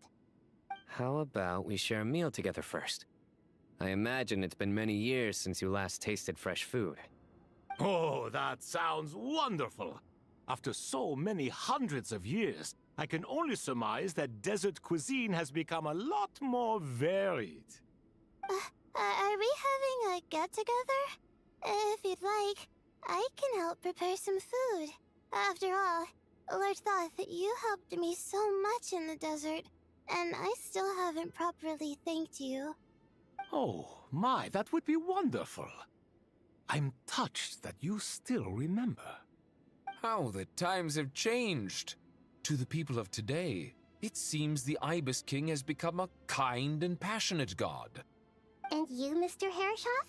How about we share a meal together first? I imagine it's been many years since you last tasted fresh food. Oh, that sounds wonderful! After so many hundreds of years, I can only surmise that desert cuisine has become a lot more varied. Are we having a get-together? If you'd like, I can help prepare some food. After all, Lord Thoth, you helped me so much in the desert, and I still haven't properly thanked you. Oh, my, that would be wonderful. I'm touched that you still remember. How the times have changed! To the people of today, it seems the Ibis King has become a kind and passionate god. And you, Mr. Herreshoff?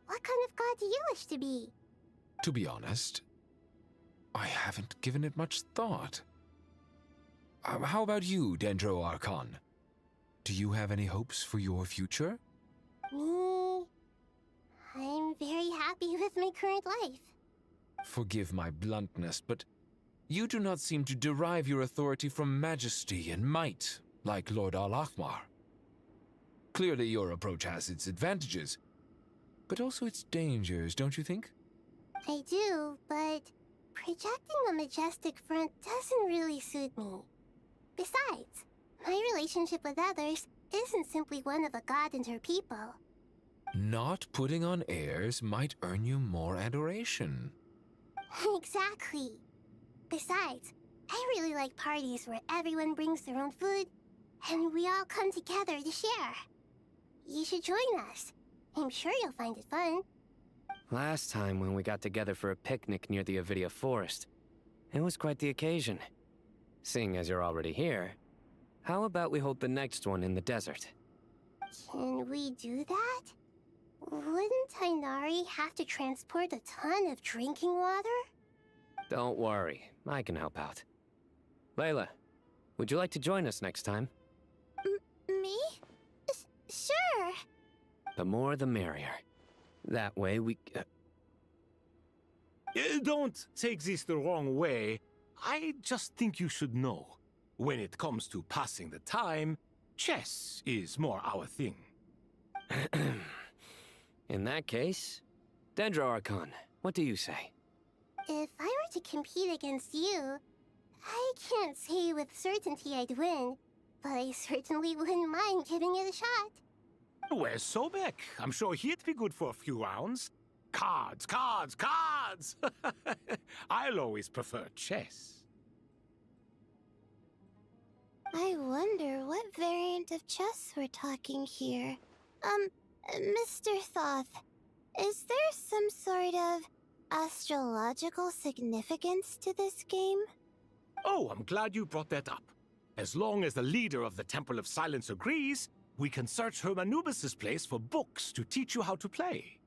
What kind of god do you wish to be? To be honest, I haven't given it much thought. How about you, Dendro Archon? Do you have any hopes for your future? Me? I'm very happy with my current life. Forgive my bluntness, but you do not seem to derive your authority from majesty and might, like Lord Al-Ahmar. Clearly your approach has its advantages, but also its dangers, don't you think? I do, but projecting a majestic front doesn't really suit me. Besides, my relationship with others isn't simply one of a god and her people. Not putting on airs might earn you more adoration. Exactly. Besides, I really like parties where everyone brings their own food, and we all come together to share. You should join us. I'm sure you'll find it fun. Last time when we got together for a picnic near the Avidia Forest, It was quite the occasion. Seeing as you're already here, how about we hold the next one in the desert? Can we do that? Wouldn't Tainari have to transport a ton of drinking water? Don't worry, I can help out. Layla, would you like to join us next time? Me? Sure. The more the merrier. That way we... Don't take this the wrong way. I just think you should know. When it comes to passing the time, chess is more our thing. In that case, Dendro Archon, what do you say? If I were to compete against you, I can't say with certainty I'd win, but I certainly wouldn't mind giving it a shot. Where's Sobek? I'm sure he'd be good for a few rounds. Cards, cards, cards! I'll always prefer chess. I wonder what variant of chess we're talking here. Mr. Thoth, is there some sort of astrological significance to this game? Oh, I'm glad you brought that up. As long as the leader of the Temple of Silence agrees, we can search Hermanubis' place for books to teach you how to play.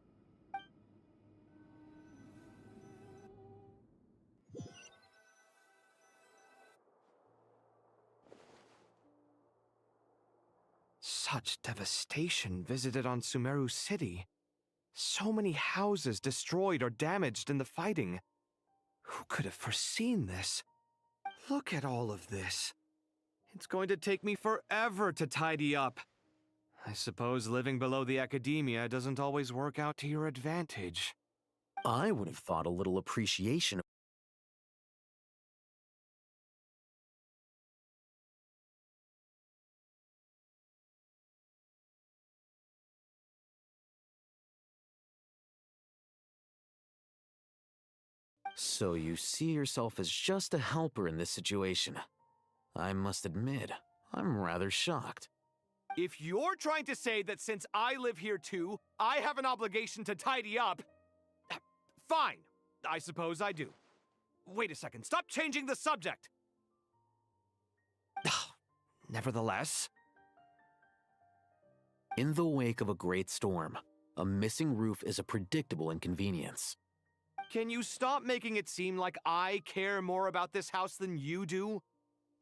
Such devastation visited on Sumeru City. So many houses destroyed or damaged in the fighting. Who could have foreseen this? Look at all of this. It's going to take me forever to tidy up. I suppose living below the academia doesn't always work out to your advantage. I would have thought a little appreciation. So you see yourself as just a helper in this situation. I must admit, I'm rather shocked. If you're trying to say that since I live here too, I have an obligation to tidy up, fine. I suppose I do. Wait a second, stop changing the subject! Nevertheless... In the wake of a great storm, a missing roof is a predictable inconvenience. Can you stop making it seem like I care more about this house than you do?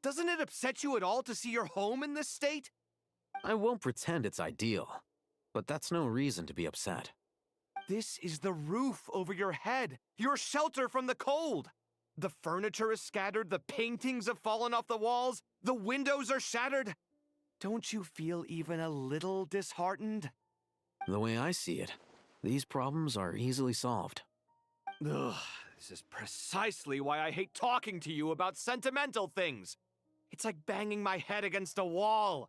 Doesn't it upset you at all to see your home in this state? I won't pretend it's ideal, but that's no reason to be upset. This is the roof over your head, your shelter from the cold. The furniture is scattered, the paintings have fallen off the walls, the windows are shattered. Don't you feel even a little disheartened? The way I see it, these problems are easily solved. Ugh, this is precisely why I hate talking to you about sentimental things. It's like banging my head against a wall.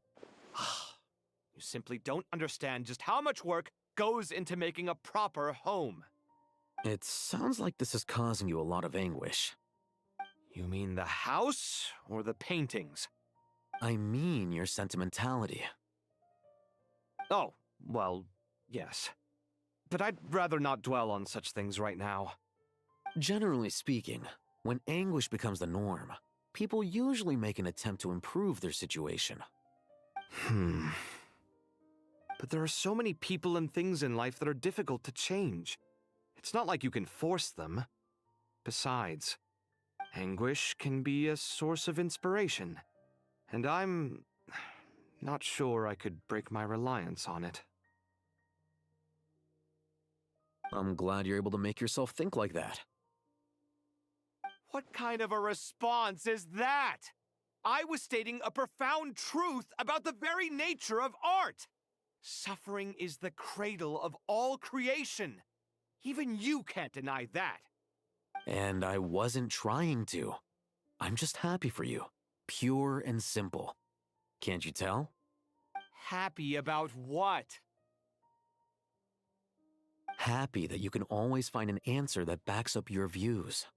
You simply don't understand just how much work goes into making a proper home. It sounds like this is causing you a lot of anguish. You mean the house or the paintings? I mean your sentimentality. Oh, well, yes. But I'd rather not dwell on such things right now. Generally speaking, when anguish becomes the norm, people usually make an attempt to improve their situation. But there are so many people and things in life that are difficult to change. It's not like you can force them. Besides, anguish can be a source of inspiration, and I'm not sure I could break my reliance on it. I'm glad you're able to make yourself think like that. What kind of a response is that? I was stating a profound truth about the very nature of art. Suffering is the cradle of all creation. Even you can't deny that. And I wasn't trying to. I'm just happy for you. Pure and simple. Can't you tell? Happy about what? Happy that you can always find an answer that backs up your views.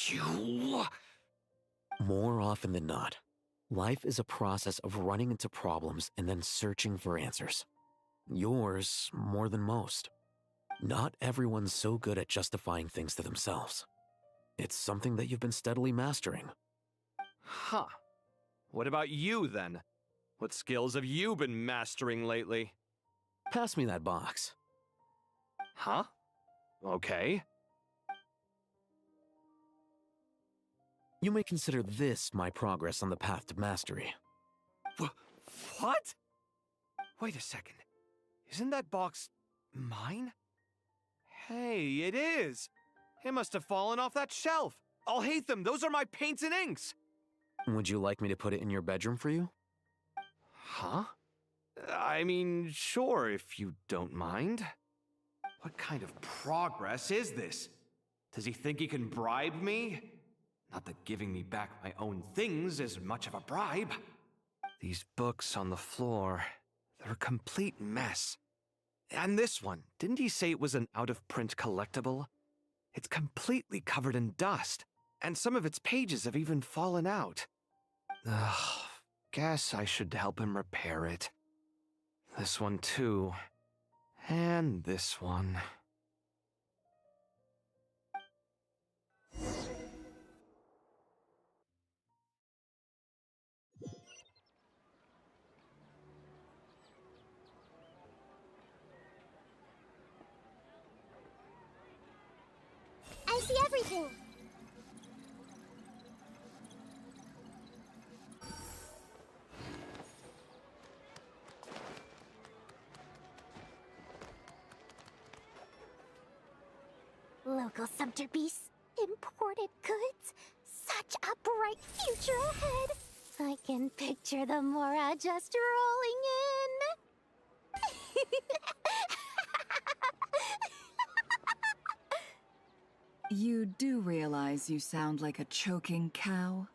You... More often than not, life is a process of running into problems and then searching for answers. Yours more than most. Not everyone's so good at justifying things to themselves. It's something that you've been steadily mastering. Huh. What about you, then? What skills have you been mastering lately? Pass me that box. Huh? Okay. You may consider this my progress on the path to mastery. What? Wait a second. Isn't that box mine? Hey, it is! It must have fallen off that shelf! I'll hate them! Those are my paints and inks! Would you like me to put it in your bedroom for you? Huh? I mean, sure, if you don't mind. What kind of progress is this? Does he think he can bribe me? Not that giving me back my own things is much of a bribe. These books on the floor, they're a complete mess. And this one, didn't he say it was an out-of-print collectible? It's completely covered in dust, and some of its pages have even fallen out. Ugh, guess I should help him repair it. This one too. And this one. I see everything. Local sumpter beasts, imported goods, such a bright future ahead. I can picture the Mora just rolling in. You do realize you sound like a choking cow?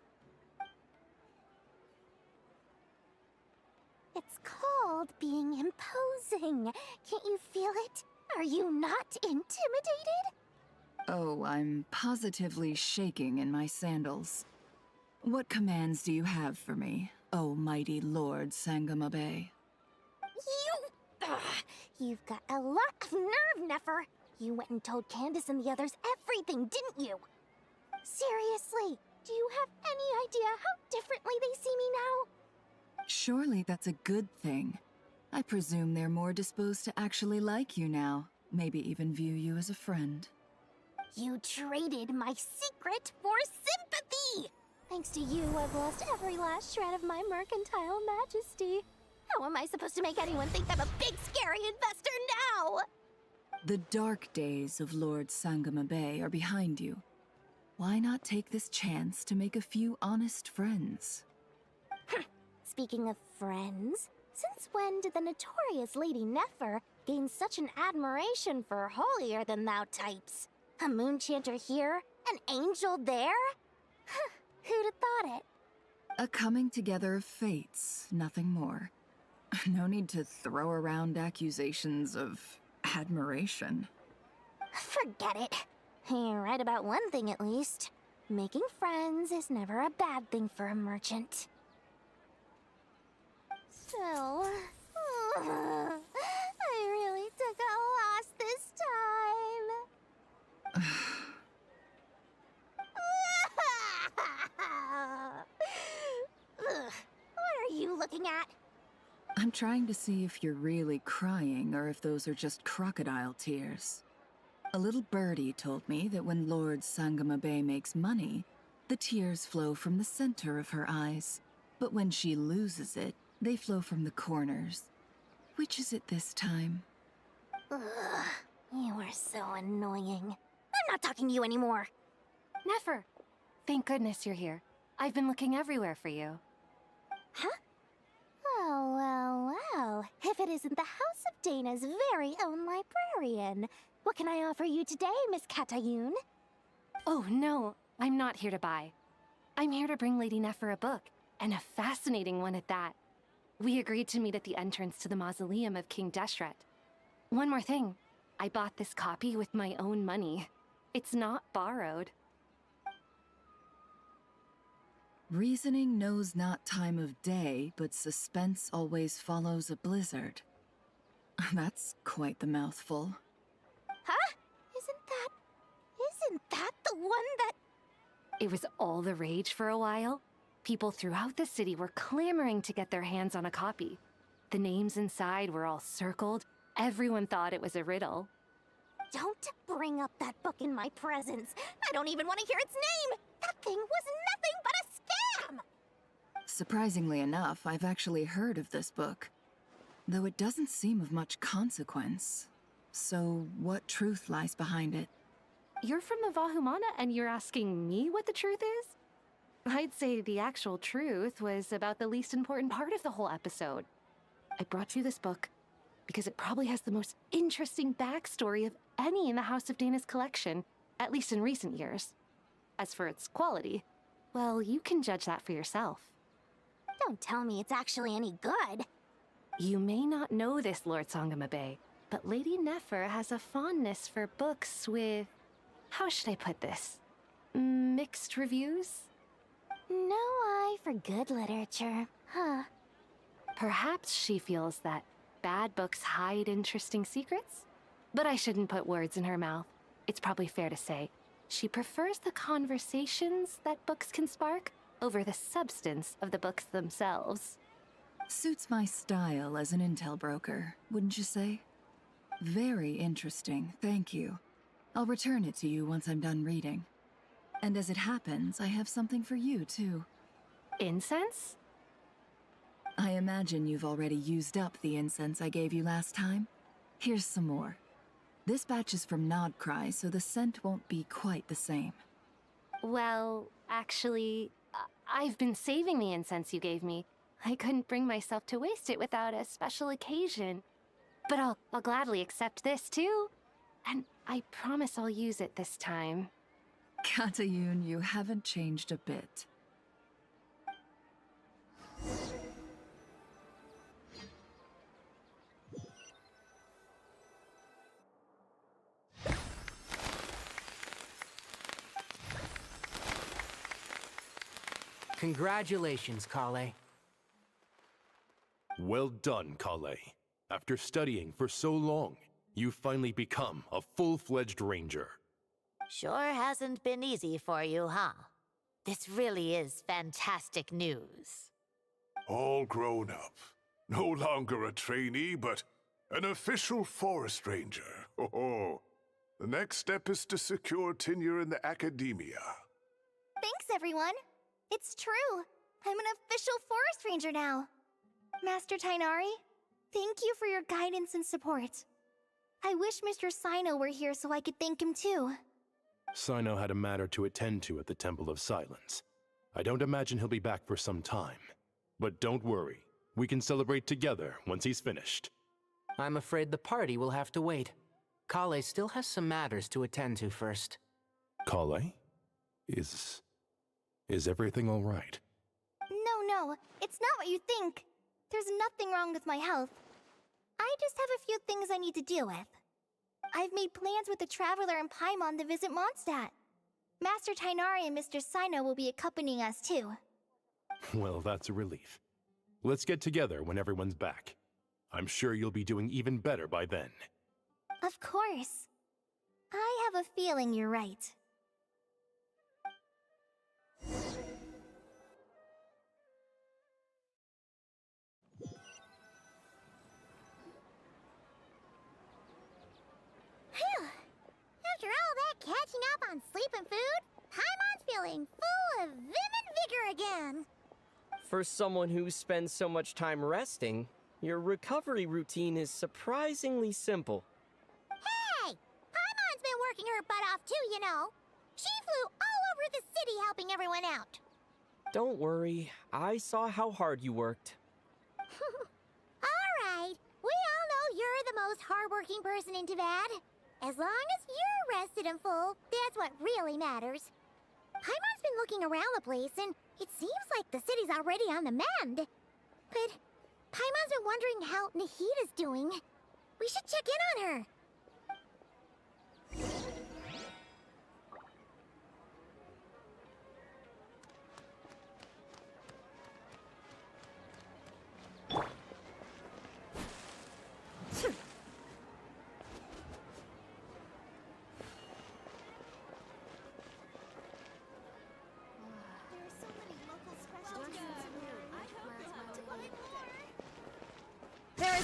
It's called being imposing. Can't you feel it? Are you not intimidated? Oh, I'm positively shaking in my sandals. What commands do you have for me, oh mighty Lord Sangama Bay? You've got a lot of nerve, Nefer. You went and told Candace and the others everything, didn't you? Seriously, do you have any idea how differently they see me now? Surely that's a good thing. I presume they're more disposed to actually like you now, maybe even view you as a friend. You traded my secret for sympathy! Thanks to you, I've lost every last shred of my mercantile majesty. How am I supposed to make anyone think I'm a big, scary investor now? The dark days of Lord Sangama Bay are behind you. Why not take this chance to make a few honest friends? Speaking of friends, since when did the notorious Lady Nefer gain such an admiration for holier-than-thou types? A moon chanter here, an angel there? Who'd have thought it? A coming together of fates, nothing more. No need to throw around accusations of admiration. Forget it. You're right about one thing at least. Making friends is never a bad thing for a merchant. So, I really took a loss this time. What are you looking at? I'm trying to see if you're really crying or if those are just crocodile tears. A little birdie told me that when Lord Sangama Bay makes money, the tears flow from the center of her eyes. But when she loses it, they flow from the corners. Which is it this time? Ugh, you are so annoying. I'm not talking to you anymore. Nefer! Thank goodness you're here. I've been looking everywhere for you. Huh? Well. If it isn't the House of Dana's very own librarian. What can I offer you today, Miss Katayun? Oh, no. I'm not here to buy. I'm here to bring Lady Nefer a book, and a fascinating one at that. We agreed to meet at the entrance to the mausoleum of King Deshret. One more thing. I bought this copy with my own money. It's not borrowed. Reasoning knows not time of day, but suspense always follows a blizzard. That's quite the mouthful. Huh? Isn't that the one that... It was all the rage for a while. People throughout the city were clamoring to get their hands on a copy. The names inside were all circled. Everyone thought it was a riddle. Don't bring up that book in my presence. I don't even want to hear its name. That thing was nothing but a scam. Surprisingly enough, I've actually heard of this book, though it doesn't seem of much consequence. So, what truth lies behind it? You're from the Vahumana and you're asking me what the truth is? I'd say the actual truth was about the least important part of the whole episode. I brought you this book because it probably has the most interesting backstory of any in the House of Dana's collection, at least in recent years. As for its quality, well, you can judge that for yourself. Don't tell me it's actually any good. You may not know this, Lord Sangamabe, but Lady Nefer has a fondness for books with... how should I put this? Mixed reviews? No eye for good literature, huh? Perhaps she feels that bad books hide interesting secrets? But I shouldn't put words in her mouth. It's probably fair to say she prefers the conversations that books can spark over the substance of the books themselves. Suits my style as an intel broker, wouldn't you say? Very interesting, thank you. I'll return it to you once I'm done reading. And as it happens, I have something for you, too. Incense? I imagine you've already used up the incense I gave you last time. Here's some more. This batch is from Nodcry, so the scent won't be quite the same. Well, actually, I've been saving the incense you gave me. I couldn't bring myself to waste it without a special occasion. But I'll gladly accept this, too. And I promise I'll use it this time. Katayun, you haven't changed a bit. Congratulations, Kale. Well done, Kale. After studying for so long, you've finally become a full-fledged ranger. Sure hasn't been easy for you, huh? This really is fantastic news. All grown up. No longer a trainee, but an official forest ranger. Oh, the next step is to secure tenure in the academia. Thanks, everyone. It's true. I'm an official forest ranger now. Master Tainari, thank you for your guidance and support. I wish Mr. Sino were here so I could thank him too. Sino had a matter to attend to at the Temple of Silence. I don't imagine he'll be back for some time. But don't worry, we can celebrate together once he's finished. I'm afraid the party will have to wait. Kale still has some matters to attend to first. Kale? Is everything all right? No, it's not what you think. There's nothing wrong with my health. I just have a few things I need to deal with. I've made plans with the Traveler and Paimon to visit Mondstadt. Master Tainari and Mr. Sino will be accompanying us too. Well, that's a relief. Let's get together when everyone's back. I'm sure you'll be doing even better by then. Of course. I have a feeling you're right. Phew! After all that catching up on sleep and food, Paimon's feeling full of vim and vigor again. For someone who spends so much time resting, your recovery routine is surprisingly simple. Hey! Paimon's been working her butt off too, you know. She flew all over the city helping everyone out. Don't worry, I saw how hard you worked. Alright, we all know you're the most hardworking person in Tavad. As long as you're rested and full, that's what really matters. Paimon's been looking around the place, and it seems like the city's already on the mend. But Paimon's been wondering how Nahida's doing. We should check in on her.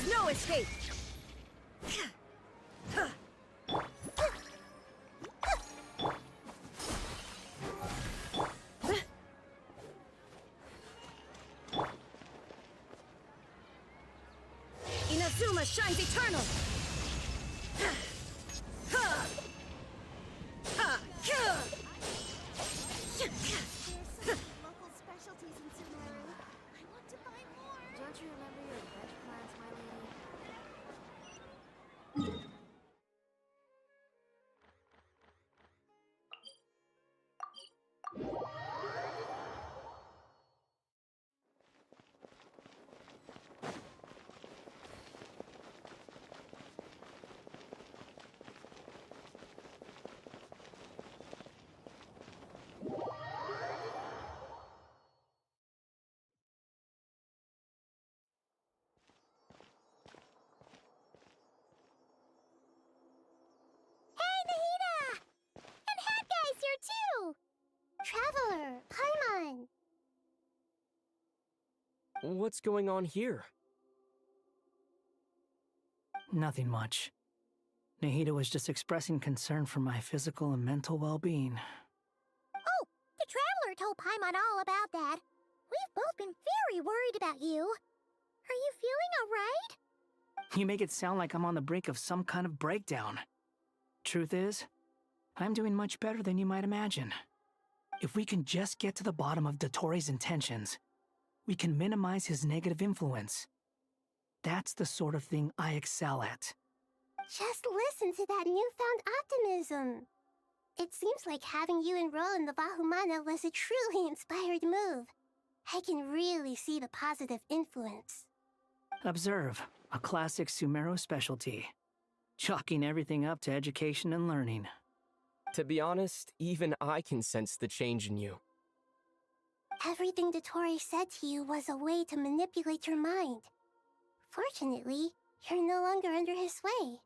There's no escape! Inazuma shines eternal! Local specialties in Sumeru. I want to buy more. Don't you remember your veg plants, my lady? Hey, Nahida! And Hat Guy's here too! Traveler, Paimon! What's going on here? Nothing much. Nahida was just expressing concern for my physical and mental well-being. Oh, the Traveler told Paimon all about that. We've both been very worried about you. Are you feeling alright? You make it sound like I'm on the brink of some kind of breakdown. Truth is, I'm doing much better than you might imagine. If we can just get to the bottom of Dottoro's intentions, we can minimize his negative influence. That's the sort of thing I excel at. Just listen to that newfound optimism. It seems like having you enroll in the Vahumana was a truly inspired move. I can really see the positive influence. Observe, a classic Sumeru specialty. Chalking everything up to education and learning. To be honest, even I can sense the change in you. Everything Dottori said to you was a way to manipulate your mind. Fortunately, you're no longer under his sway.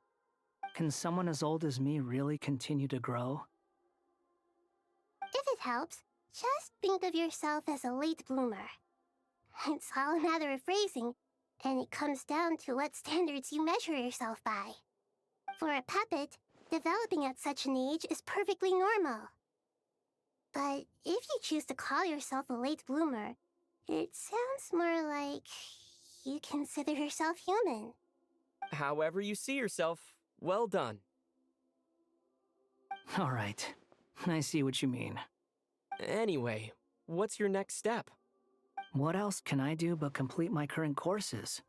Can someone as old as me really continue to grow? If it helps, just think of yourself as a late bloomer. It's all a matter of phrasing, and it comes down to what standards you measure yourself by. For a puppet, developing at such an age is perfectly normal. But if you choose to call yourself a late bloomer, it sounds more like you consider yourself human. However you see yourself, well done. All right, I see what you mean. Anyway, what's your next step? What else can I do but complete my current courses?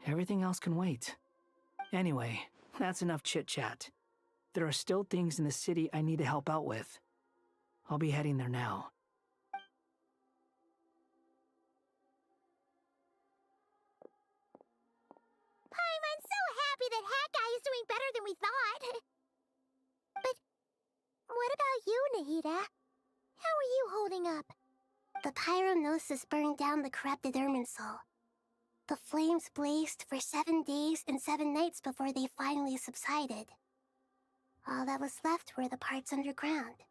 Everything else can wait. Anyway, that's enough chit-chat. There are still things in the city I need to help out with. I'll be heading there now. I'm so happy that Hat Guy is doing better than we thought. But what about you, Nahida? How are you holding up? The pyronosis burned down the corrupted Irminsul. The flames blazed for 7 days and 7 nights before they finally subsided. All that was left were the parts underground.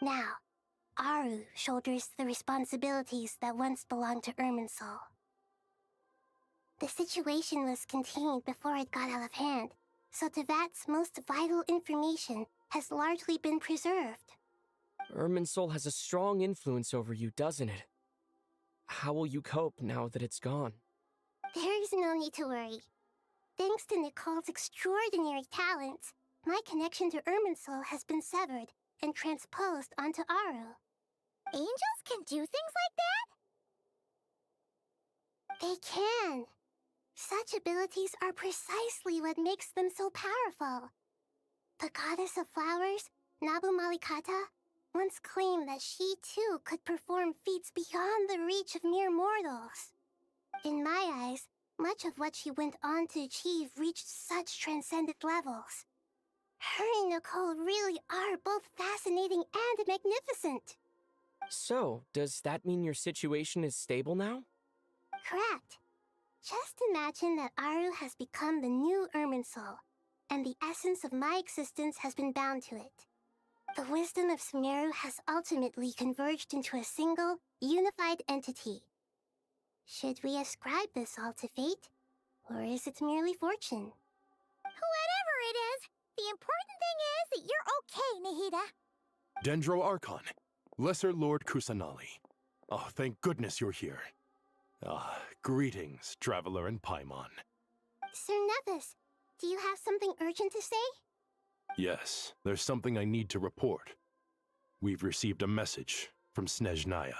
Now, Aru shoulders the responsibilities that once belonged to Irminsul. The situation was contained before it got out of hand, so Tevat's most vital information has largely been preserved. Irminsul has a strong influence over you, doesn't it? How will you cope now that it's gone? There is no need to worry. Thanks to Nicole's extraordinary talents, my connection to Irminsul has been severed and transposed onto Aru. Angels can do things like that? They can. Such abilities are precisely what makes them so powerful. The goddess of flowers, Nabu Malikata, once claimed that she too could perform feats beyond the reach of mere mortals. In my eyes, much of what she went on to achieve reached such transcendent levels. Her and Nicole really are both fascinating and magnificent. So, does that mean your situation is stable now? Correct. Just imagine that Aru has become the new Irminsul, and the essence of my existence has been bound to it. The wisdom of Sumeru has ultimately converged into a single, unified entity. Should we ascribe this all to fate? Or is it merely fortune? Whatever it is, the important thing is that you're okay, Nahida. Dendro Archon, Lesser Lord Kusanali. Oh, thank goodness you're here. Greetings, Traveler and Paimon. Sir Nevis, do you have something urgent to say? Yes, there's something I need to report. We've received a message from Snezhnaya.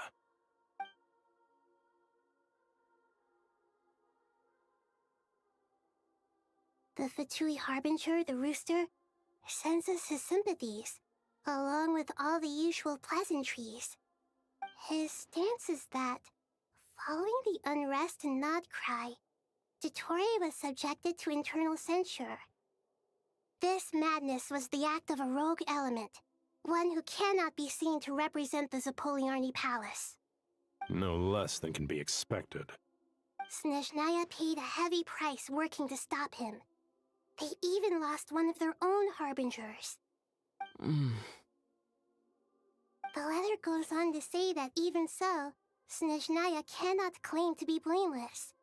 The Fatui Harbinger, the Rooster, sends us his sympathies, along with all the usual pleasantries. His stance is that, following the unrest and Nod Cry, Dottore was subjected to internal censure. This madness was the act of a rogue element, one who cannot be seen to represent the Zapoliarni Palace. No less than can be expected. Snezhnaya paid a heavy price working to stop him. They even lost one of their own harbingers. The letter goes on to say that even so, Snezhnaya cannot claim to be blameless.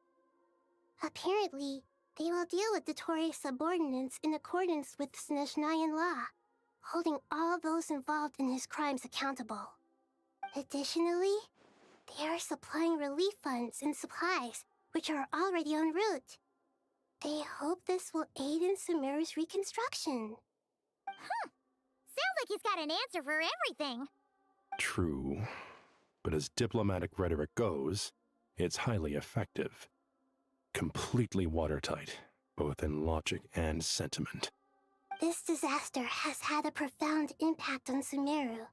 Apparently, they will deal with Dottore's subordinates in accordance with Snezhnayan law, holding all those involved in his crimes accountable. Additionally, they are supplying relief funds and supplies, which are already en route. They hope this will aid in Sumeru's reconstruction. Sounds like he's got an answer for everything. True. But as diplomatic rhetoric goes, it's highly effective. Completely watertight, both in logic and sentiment. This disaster has had a profound impact on Sumeru.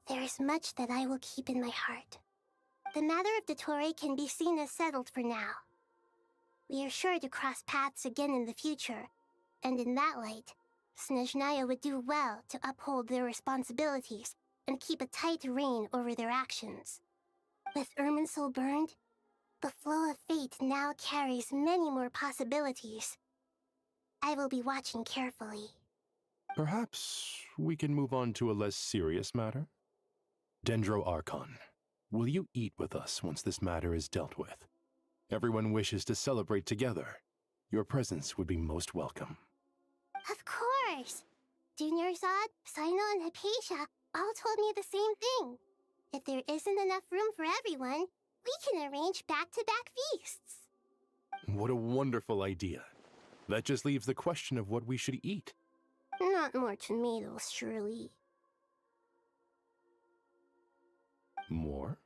There is much that I will keep in my heart. The matter of Dottore can be seen as settled for now. We are sure to cross paths again in the future, and in that light, Snezhnaya would do well to uphold their responsibilities and keep a tight rein over their actions. With Irminsul burned, the flow of fate now carries many more possibilities. I will be watching carefully. Perhaps we can move on to a less serious matter? Dendro Archon, will you eat with us once this matter is dealt with? Everyone wishes to celebrate together. Your presence would be most welcome. Of course! Dunyarzad, Sino, and Hypatia all told me the same thing. If there isn't enough room for everyone, we can arrange back-to-back feasts. What a wonderful idea. That just leaves the question of what we should eat. Not more tomatoes, surely. More?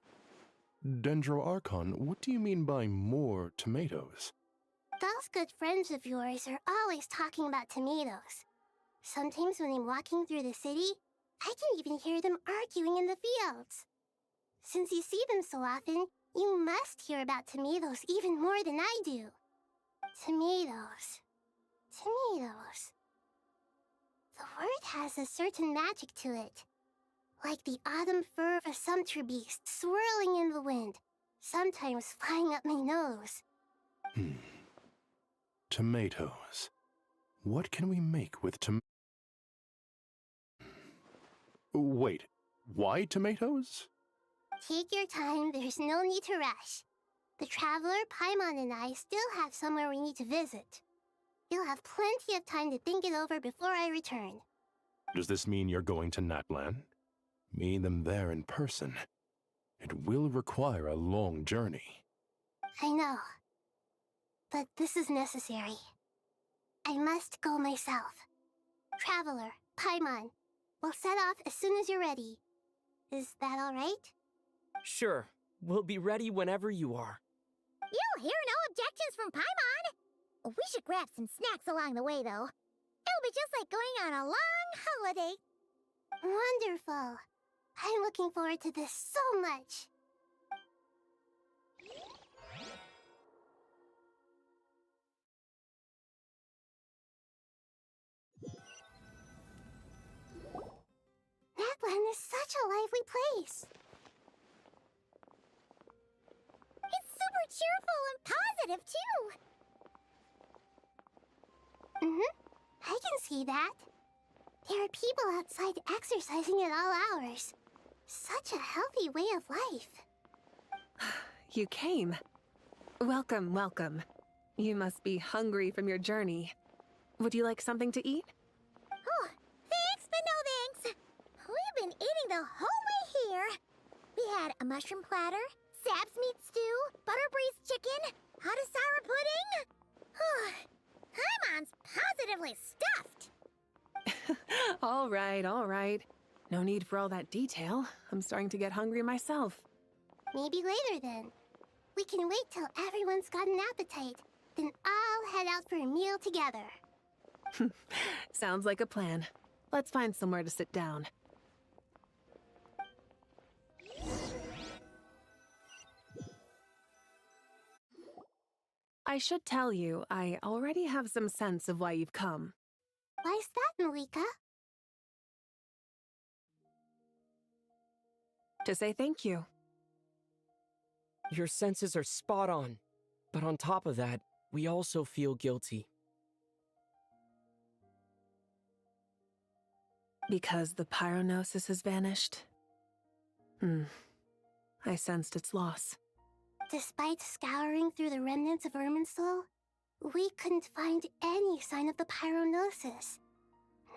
Dendro Archon, what do you mean by more tomatoes? Those good friends of yours are always talking about tomatoes. Sometimes when I'm walking through the city, I can even hear them arguing in the fields. Since you see them so often, you must hear about tomatoes even more than I do. Tomatoes. Tomatoes. The word has a certain magic to it. Like the autumn fur of a sumpter beast swirling in the wind, sometimes flying up my nose. Tomatoes. What can we make with Wait, why tomatoes? Take your time, there's no need to rush. The Traveler, Paimon, and I still have somewhere we need to visit. You'll have plenty of time to think it over before I return. Does this mean you're going to Natlan? Meet them there in person. It will require a long journey. I know. But this is necessary. I must go myself. Traveler, Paimon, we'll set off as soon as you're ready. Is that all right? Sure. We'll be ready whenever you are. You'll hear no objections from Paimon. We should grab some snacks along the way, though. It'll be just like going on a long holiday. Wonderful. I'm looking forward to this so much. Natlan is such a lively place. It's super cheerful and positive, too. I can see that. There are people outside exercising at all hours. Such a healthy way of life. You came. Welcome, welcome. You must be hungry from your journey. Would you like something to eat? Oh, thanks, but no thanks. We've been eating the whole way here. We had a mushroom platter, Sab's meat stew, butter braised chicken, hot asara pudding. Paimon's positively stuffed. All right, all right. No need for all that detail. I'm starting to get hungry myself. Maybe later then. We can wait till everyone's got an appetite. Then I'll head out for a meal together. Sounds like a plan. Let's find somewhere to sit down. I should tell you, I already have some sense of why you've come. Why's that, Malika? To say thank you. Your senses are spot on. But on top of that, we also feel guilty. Because the pyronosis has vanished? I sensed its loss. Despite scouring through the remnants of Irminsul, we couldn't find any sign of the pyronosis.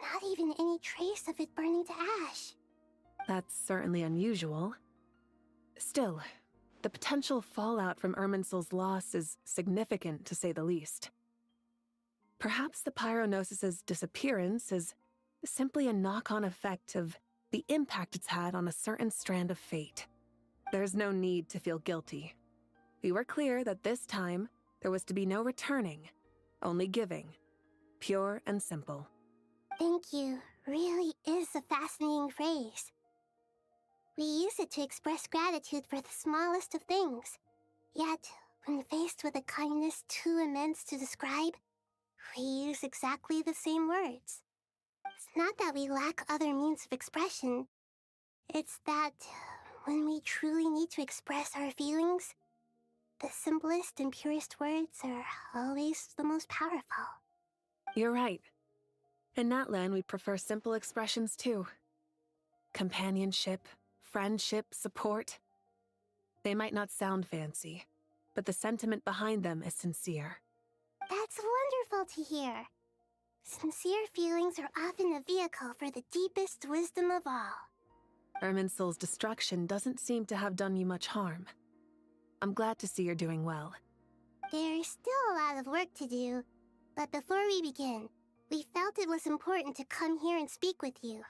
Not even any trace of it burning to ash. That's certainly unusual. Still, the potential fallout from Irminsul's loss is significant, to say the least. Perhaps the pyronosis's disappearance is simply a knock-on effect of the impact it's had on a certain strand of fate. There's no need to feel guilty. We were clear that this time, there was to be no returning, only giving. Pure and simple. Thank you really is a fascinating phrase. We use it to express gratitude for the smallest of things. Yet, when faced with a kindness too immense to describe, we use exactly the same words. It's not that we lack other means of expression. It's that when we truly need to express our feelings, the simplest and purest words are always the most powerful. You're right. In Natlan, we prefer simple expressions too. Companionship, friendship, support. They might not sound fancy, but the sentiment behind them is sincere. That's wonderful to hear. Sincere feelings are often a vehicle for the deepest wisdom of all. Irminsul's destruction doesn't seem to have done you much harm. I'm glad to see you're doing well. There's still a lot of work to do, but before we begin, we felt it was important to come here and speak with you.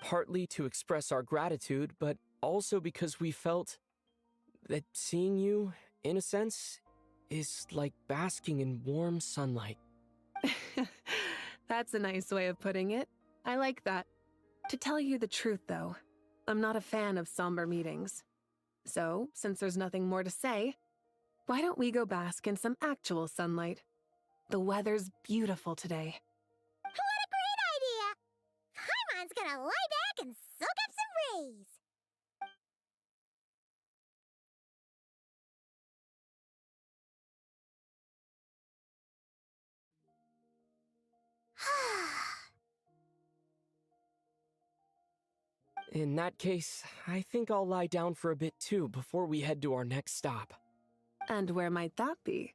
Partly to express our gratitude, but also because we felt that seeing you, in a sense, is like basking in warm sunlight. That's a nice way of putting it. I like that. To tell you the truth, though, I'm not a fan of somber meetings. So, since there's nothing more to say, why don't we go bask in some actual sunlight? The weather's beautiful today. What a great idea! Paimon's gonna lie back and soak up some rays. In that case, I think I'll lie down for a bit too before we head to our next stop. And where might that be?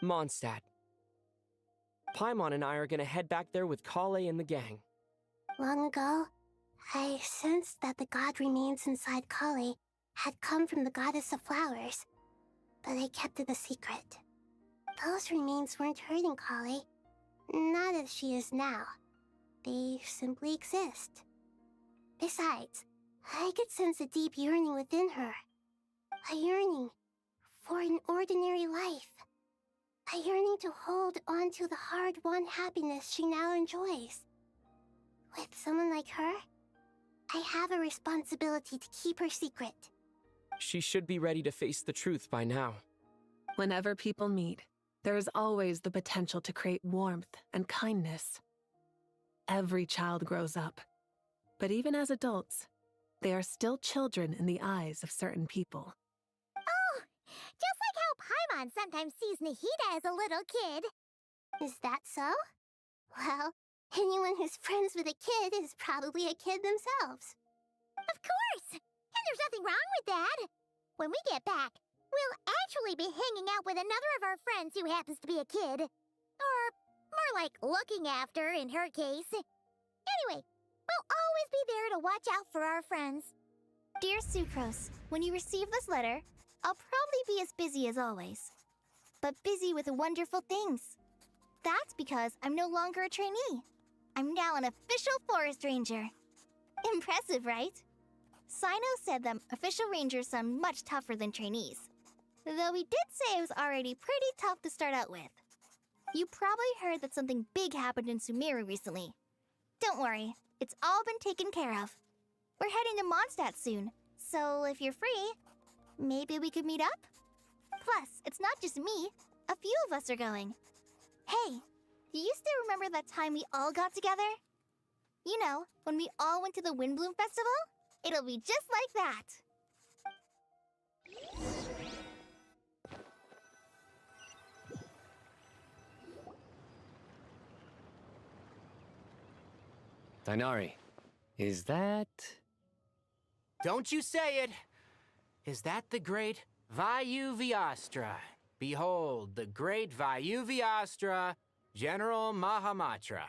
Mondstadt. Paimon and I are gonna head back there with Kale and the gang. Long ago, I sensed that the god remains inside Kale had come from the goddess of flowers, but I kept it a secret. Those remains weren't hurting Kale, not as she is now. They simply exist. Besides, I could sense a deep yearning within her. A yearning for an ordinary life. A yearning to hold on to the hard-won happiness she now enjoys. With someone like her, I have a responsibility to keep her secret. She should be ready to face the truth by now. Whenever people meet, there is always the potential to create warmth and kindness. Every child grows up. But even as adults, they are still children in the eyes of certain people. Oh, just like how Paimon sometimes sees Nahida as a little kid. Is that so? Well, anyone who's friends with a kid is probably a kid themselves. Of course! And there's nothing wrong with that. When we get back, We'll actually be hanging out with another of our friends who happens to be a kid. Or more like looking after, in her case. Anyway, we'll always be there to watch out for our friends. Dear Sucrose, when you receive this letter, I'll probably be as busy as always. But busy with wonderful things. That's because I'm no longer a trainee. I'm now an official forest ranger. Impressive, right? Sino said that official rangers sound much tougher than trainees. Though he did say it was already pretty tough to start out with. You probably heard that something big happened in Sumeru recently. Don't worry, it's all been taken care of. We're heading to Mondstadt soon, so if you're free, maybe we could meet up? Plus, it's not just me. A few of us are going. Hey, do you still remember that time we all got together? You know, when we all went to the Windbloom Festival? It'll be just like that. Dainari, is that... Don't you say it! Is that the great Vayuvyastra? Behold, the great Vayuvyastra, General Mahamatra.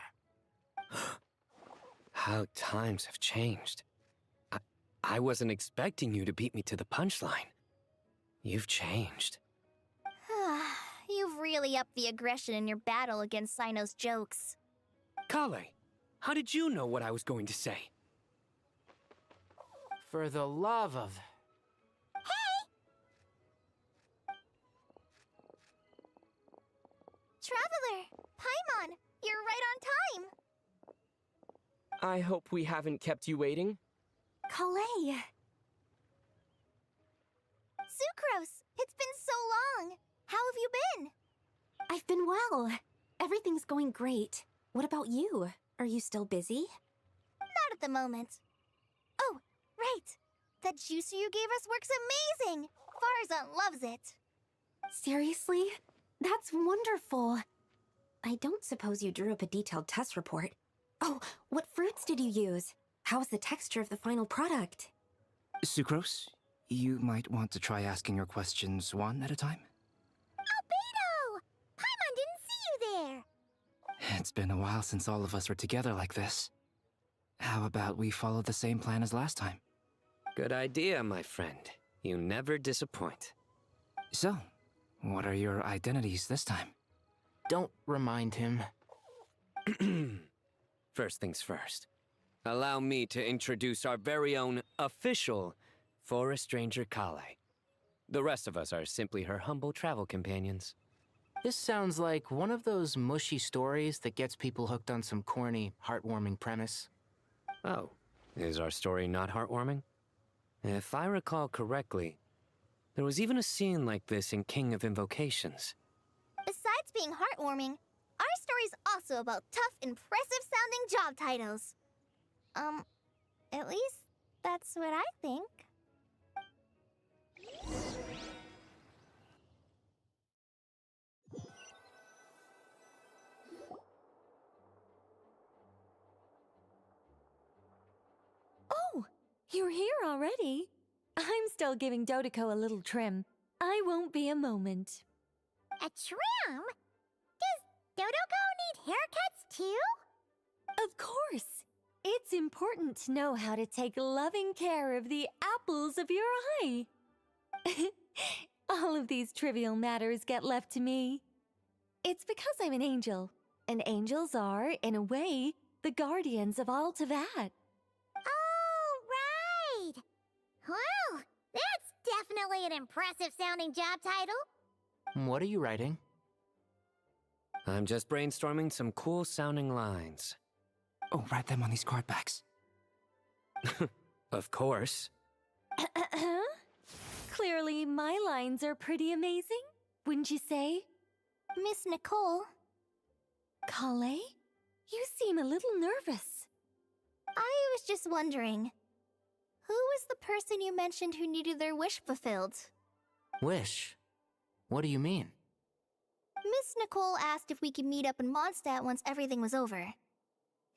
How times have changed. I wasn't expecting you to beat me to the punchline. You've changed. You've really upped the aggression in your battle against Sino's jokes. Kale, how did you know what I was going to say? For the love of... Traveler! Paimon! You're right on time! I hope we haven't kept you waiting. Kalei! Sucrose! It's been so long! How have you been? I've been well. Everything's going great. What about you? Are you still busy? Not at the moment. Oh, right! That juicer you gave us works amazing! Farzan loves it! Seriously? That's wonderful. I don't suppose you drew up a detailed test report. Oh, what fruits did you use? How's the texture of the final product? Sucrose, you might want to try asking your questions one at a time. Albedo! Paimon didn't see you there! It's been a while since all of us were together like this. How about we follow the same plan as last time? Good idea, my friend. You never disappoint. So, what are your identities this time? Don't remind him. First things first. Allow me to introduce our very own official Forest Ranger Kale. The rest of us are simply her humble travel companions. This sounds like one of those mushy stories that gets people hooked on some corny, heartwarming premise. Oh, is our story not heartwarming? If I recall correctly, there was even a scene like this in King of Invocations. Besides being heartwarming, our story's also about tough, impressive-sounding job titles. At least that's what I think. Oh, you're here already? I'm still giving Dodeko a little trim. I won't be a moment. A trim? Does Dodoko need haircuts too? Of course. It's important to know how to take loving care of the apples of your eye. All of these trivial matters get left to me. It's because I'm an angel, and angels are, in a way, the guardians of all Teyvat. Oh, right! Well, that's definitely an impressive-sounding job title. What are you writing? I'm just brainstorming some cool-sounding lines. Oh, write them on these card backs. Of course. Clearly, my lines are pretty amazing, wouldn't you say? Miss Nicole. Kale? You seem a little nervous. I was just wondering, who was the person you mentioned who needed their wish fulfilled? Wish? What do you mean? Miss Nicole asked if we could meet up in Mondstadt once everything was over.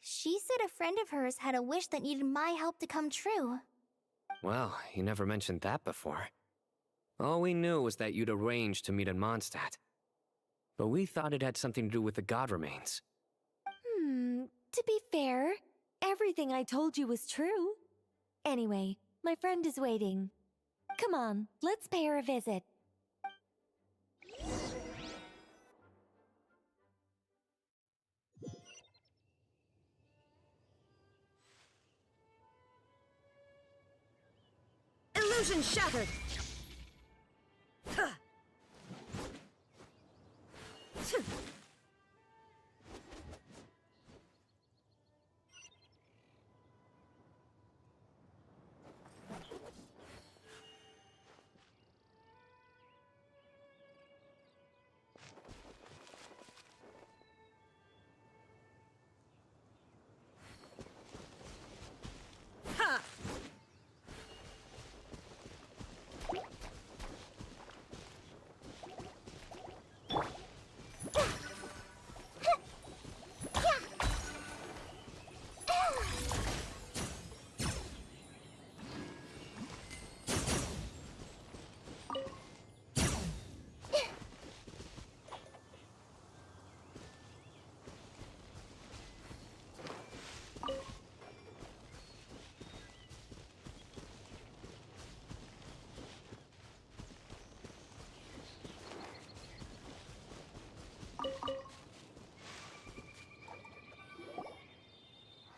She said a friend of hers had a wish that needed my help to come true. Well, you never mentioned that before. All we knew was that you'd arranged to meet in Mondstadt. But we thought it had something to do with the god remains. To be fair, everything I told you was true. Anyway, my friend is waiting. Come on, let's pay her a visit. Illusion shattered! Huh.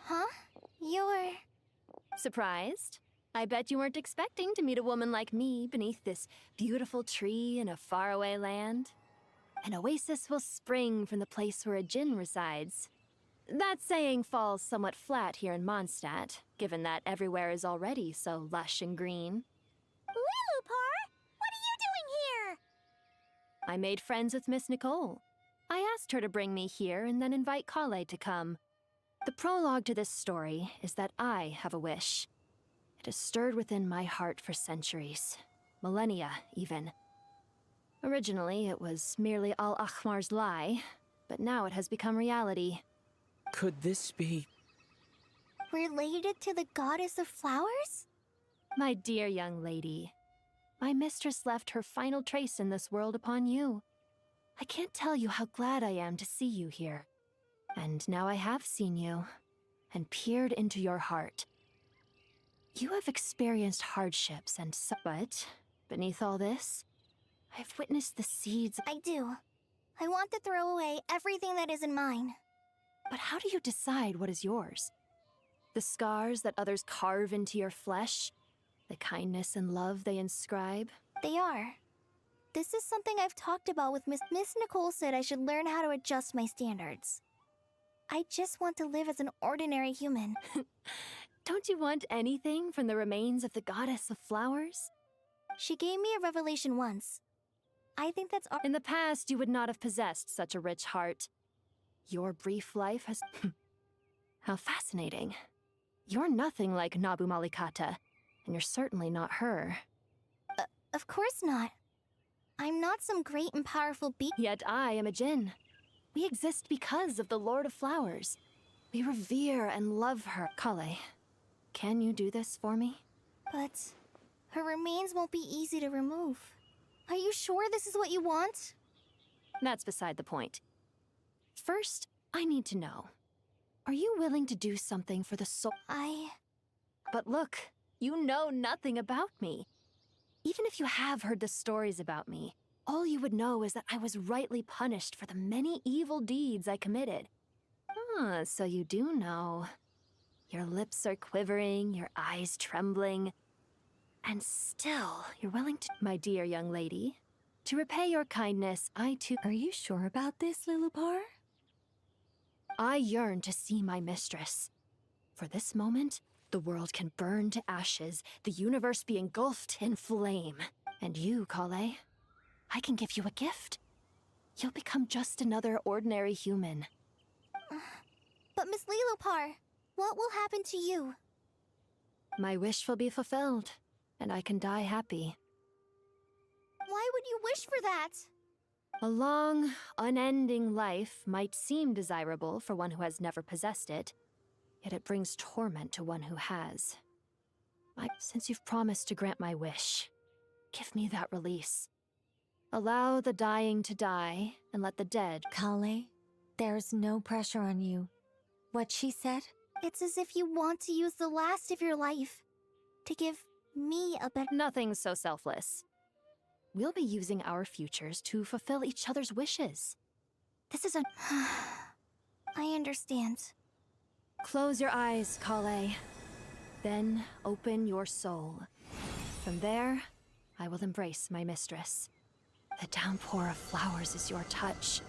Huh? You're... Surprised? I bet you weren't expecting to meet a woman like me beneath this beautiful tree in a faraway land. An oasis will spring from the place where a djinn resides. That saying falls somewhat flat here in Mondstadt, given that everywhere is already so lush and green. Lilupar, what are you doing here? I made friends with Miss Nicole. I asked her to bring me here and then invite Kale to come. The prologue to this story is that I have a wish. It has stirred within my heart for centuries. Millennia, even. Originally, it was merely Al-Ahmar's lie, but now it has become reality. Could this be... related to the goddess of flowers? My dear young lady, my mistress left her final trace in this world upon you. I can't tell you how glad I am to see you here. And now I have seen you, and peered into your heart. You have experienced hardships and but beneath all this, I've witnessed the seeds. I do. I want to throw away everything that isn't mine. But how do you decide what is yours? The scars that others carve into your flesh? The kindness and love they inscribe? They are. This is something I've talked about with Miss Nicole said I should learn how to adjust my standards. I just want to live as an ordinary human. Don't you want anything from the remains of the goddess of flowers? She gave me a revelation once. I think that's... In the past, you would not have possessed such a rich heart. Your brief life has... How fascinating. You're nothing like Nabu Malikata, and you're certainly not her. Of course not. I'm not some great and powerful being. Yet I am a djinn. We exist because of the Lord of Flowers. We revere and love her. Kale, can you do this for me? But her remains won't be easy to remove. Are you sure this is what you want? That's beside the point. First, I need to know. Are you willing to do something for the soul? But look, you know nothing about me. Even if you have heard the stories about me, all you would know is that I was rightly punished for the many evil deeds I committed. Ah, so you do know. Your lips are quivering, your eyes trembling. And still, you're willing to... My dear young lady, to repay your kindness, I too... Are you sure about this, Lilupar? I yearn to see my mistress. For this moment, the world can burn to ashes, the universe be engulfed in flame. And you, Kale, I can give you a gift. You'll become just another ordinary human. But Miss Lilupar, what will happen to you? My wish will be fulfilled, and I can die happy. Why would you wish for that? A long, unending life might seem desirable for one who has never possessed it, yet it brings torment to one who has. Since you've promised to grant my wish, Give me that release. Allow the dying to die, and let the dead... Kale, there's no pressure on you. What she said? It's as if you want to use the last of your life to give me a better... Nothing so selfless. We'll be using our futures to fulfill each other's wishes. This is a... I understand. Close your eyes, Kale. Then open your soul. From there, I will embrace my mistress. The downpour of flowers is your touch.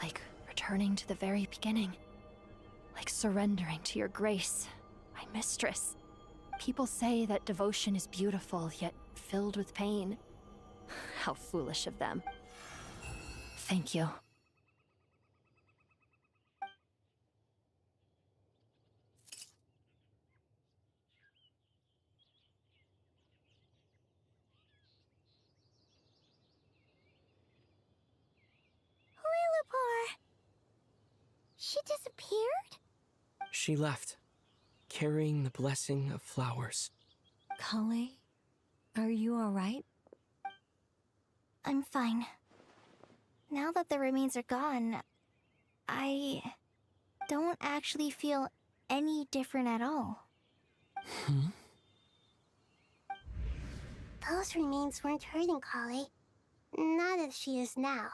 Like returning to the very beginning. Like surrendering to your grace, my mistress. People say that devotion is beautiful, yet filled with pain. How foolish of them. Thank you. Lillipore! She disappeared? She left, carrying the blessing of flowers. Kale, are you alright? I'm fine. Now that the remains are gone, I don't actually feel any different at all. Those remains weren't hurting Kale. Not as she is now.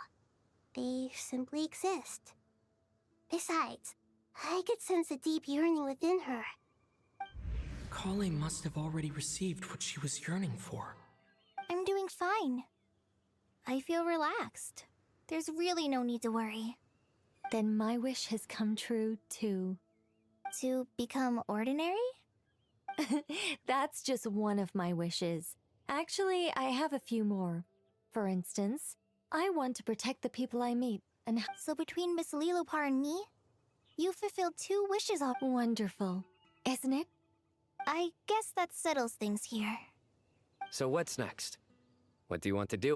They simply exist. Besides, I could sense a deep yearning within her. Kale must have already received what she was yearning for. I'm doing fine. I feel relaxed. There's really no need to worry. Then my wish has come true, too. To become ordinary? That's just one of my wishes. Actually, I have a few more. For instance, I want to protect the people I meet, and... So between Miss Lillipore and me, you fulfilled 2 wishes all... Wonderful, isn't it? I guess that settles things here. So what's next? What do you want to do?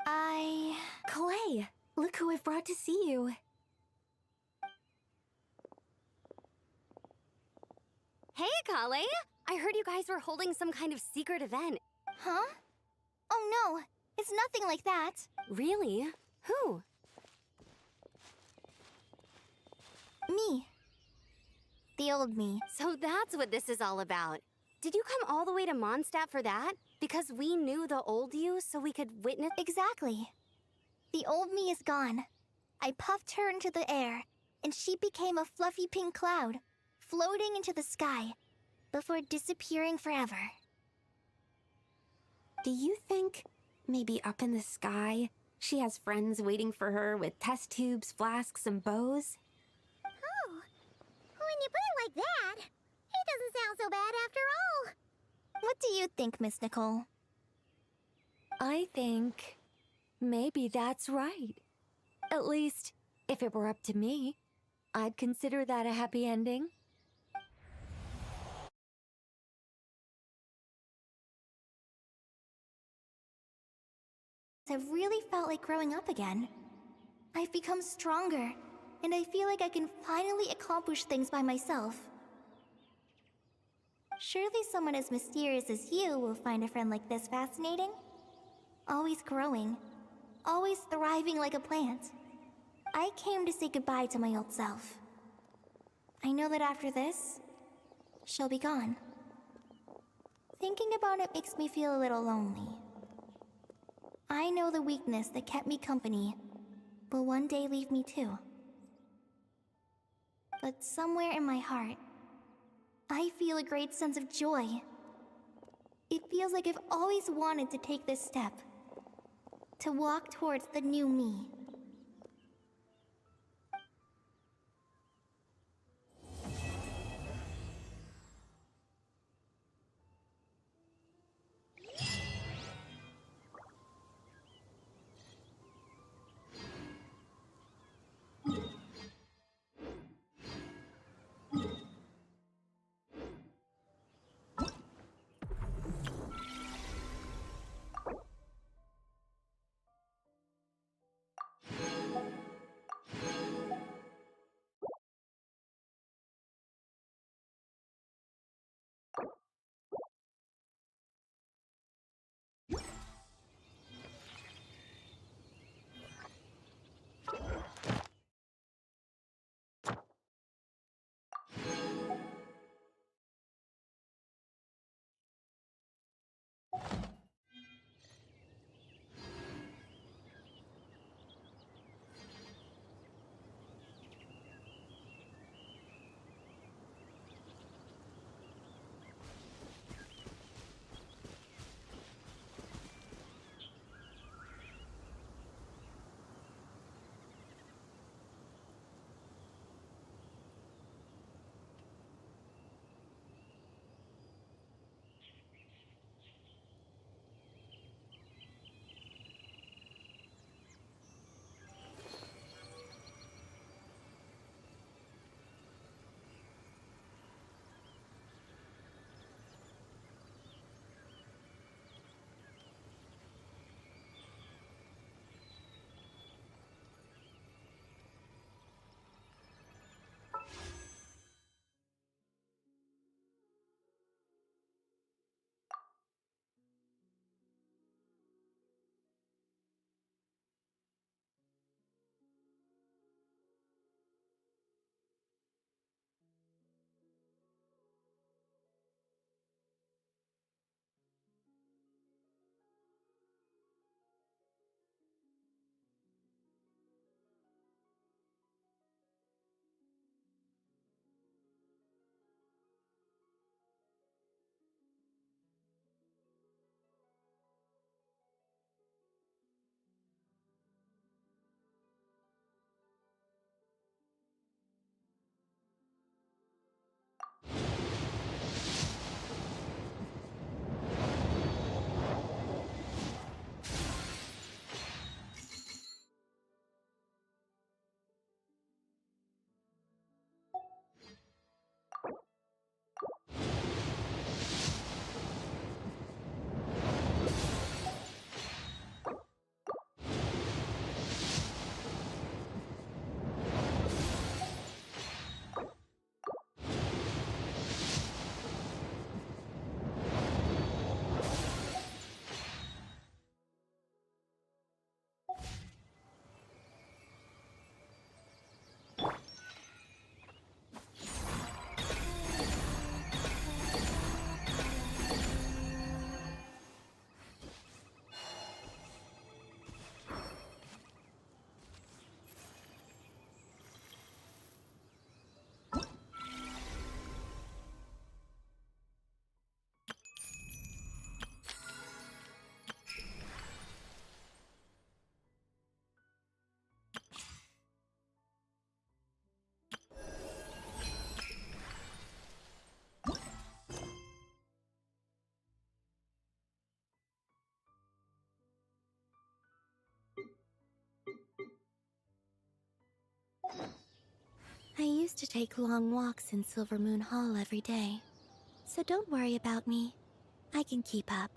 Clay, look who I've brought to see you. Hey, Kale! I heard you guys were holding some kind of secret event. Huh? Oh no, it's nothing like that. Really? Who? Me. The old me. So that's what this is all about. Did you come all the way to Mondstadt for that? Because we knew the old you, so we could witness— Exactly. The old me is gone. I puffed her into the air, and she became a fluffy pink cloud, floating into the sky, before disappearing forever. Do you think, maybe up in the sky, she has friends waiting for her with test tubes, flasks, and bows? Oh, when you put it like that, it doesn't sound so bad after all. What do you think, Miss Nicole? I think maybe that's right. At least, if it were up to me, I'd consider that a happy ending. I've really felt like growing up again. I've become stronger, and I feel like I can finally accomplish things by myself. Surely someone as mysterious as you will find a friend like this fascinating? Always growing, always thriving like a plant. I came to say goodbye to my old self. I know that after this, she'll be gone. Thinking about it makes me feel a little lonely. I know the weakness that kept me company will one day leave me too. But somewhere in my heart, I feel a great sense of joy. It feels like I've always wanted to take this step, to walk towards the new me. used to take long walks in Silver Moon Hall every day. So don't worry about me. I can keep up.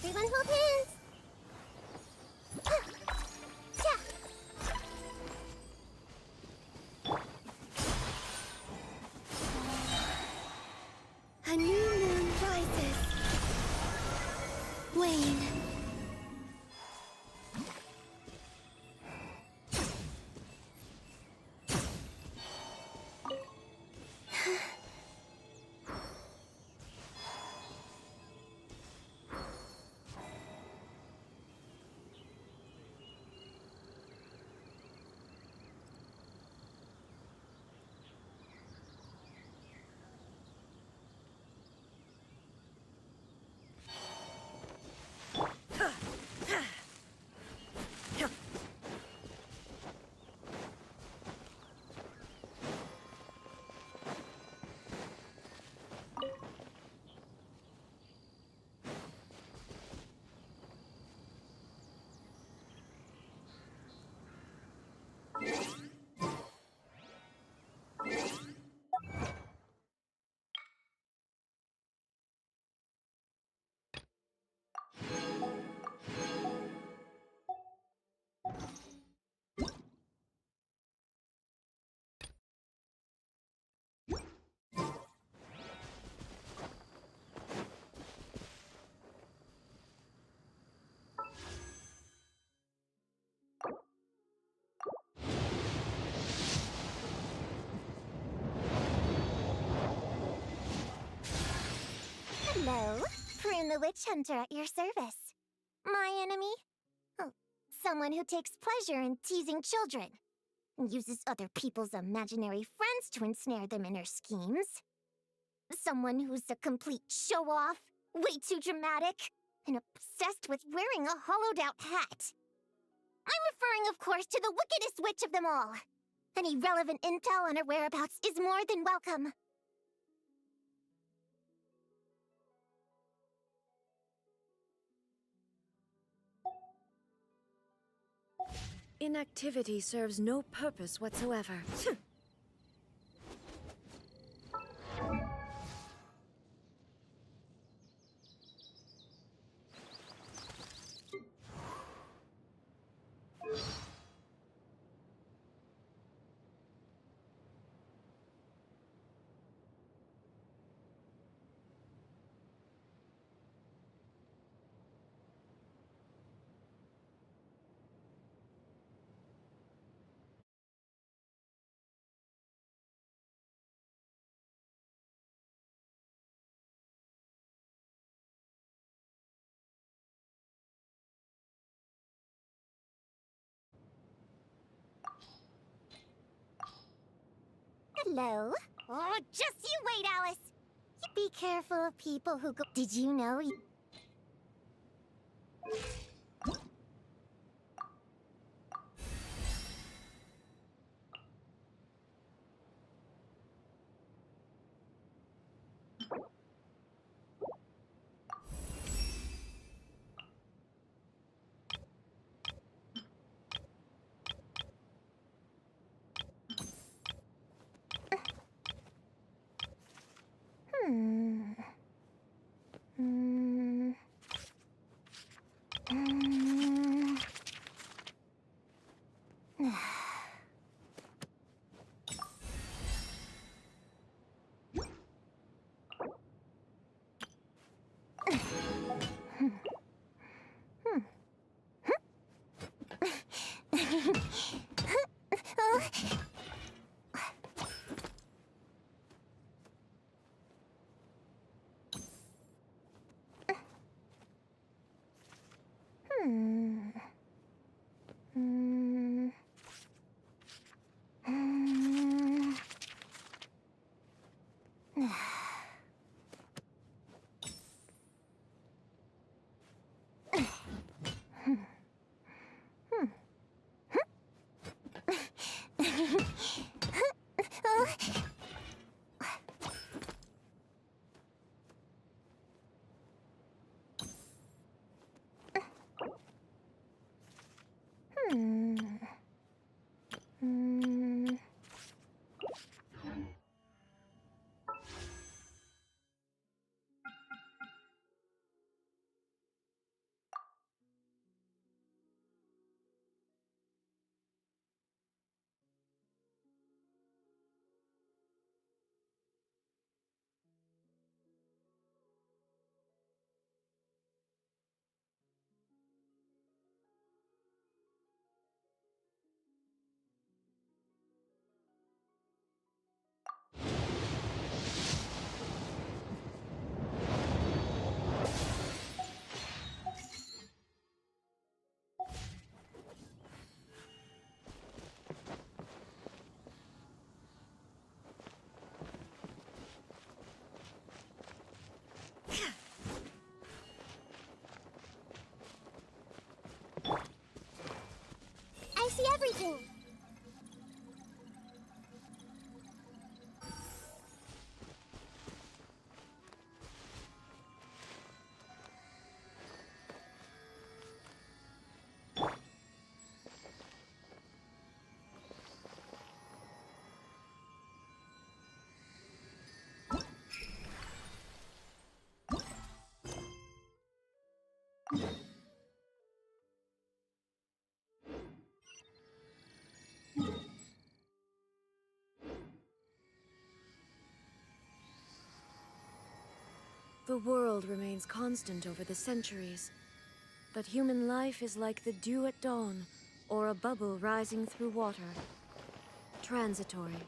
Everyone hold hands! A new moon rises. Wane. Hello, Prune the Witch Hunter at your service. My enemy? Oh, someone who takes pleasure in teasing children and uses other people's imaginary friends to ensnare them in her schemes. Someone who's a complete show-off, way too dramatic, and obsessed with wearing a hollowed-out hat. I'm referring, of course, to the wickedest witch of them all. Any relevant intel on her whereabouts is more than welcome. Inactivity serves no purpose whatsoever. Hello? Oh, just you wait, Alice! Be careful of people who go— Did you know you— Hmm. The world remains constant over the centuries, but human life is like the dew at dawn, or a bubble rising through water. Transitory,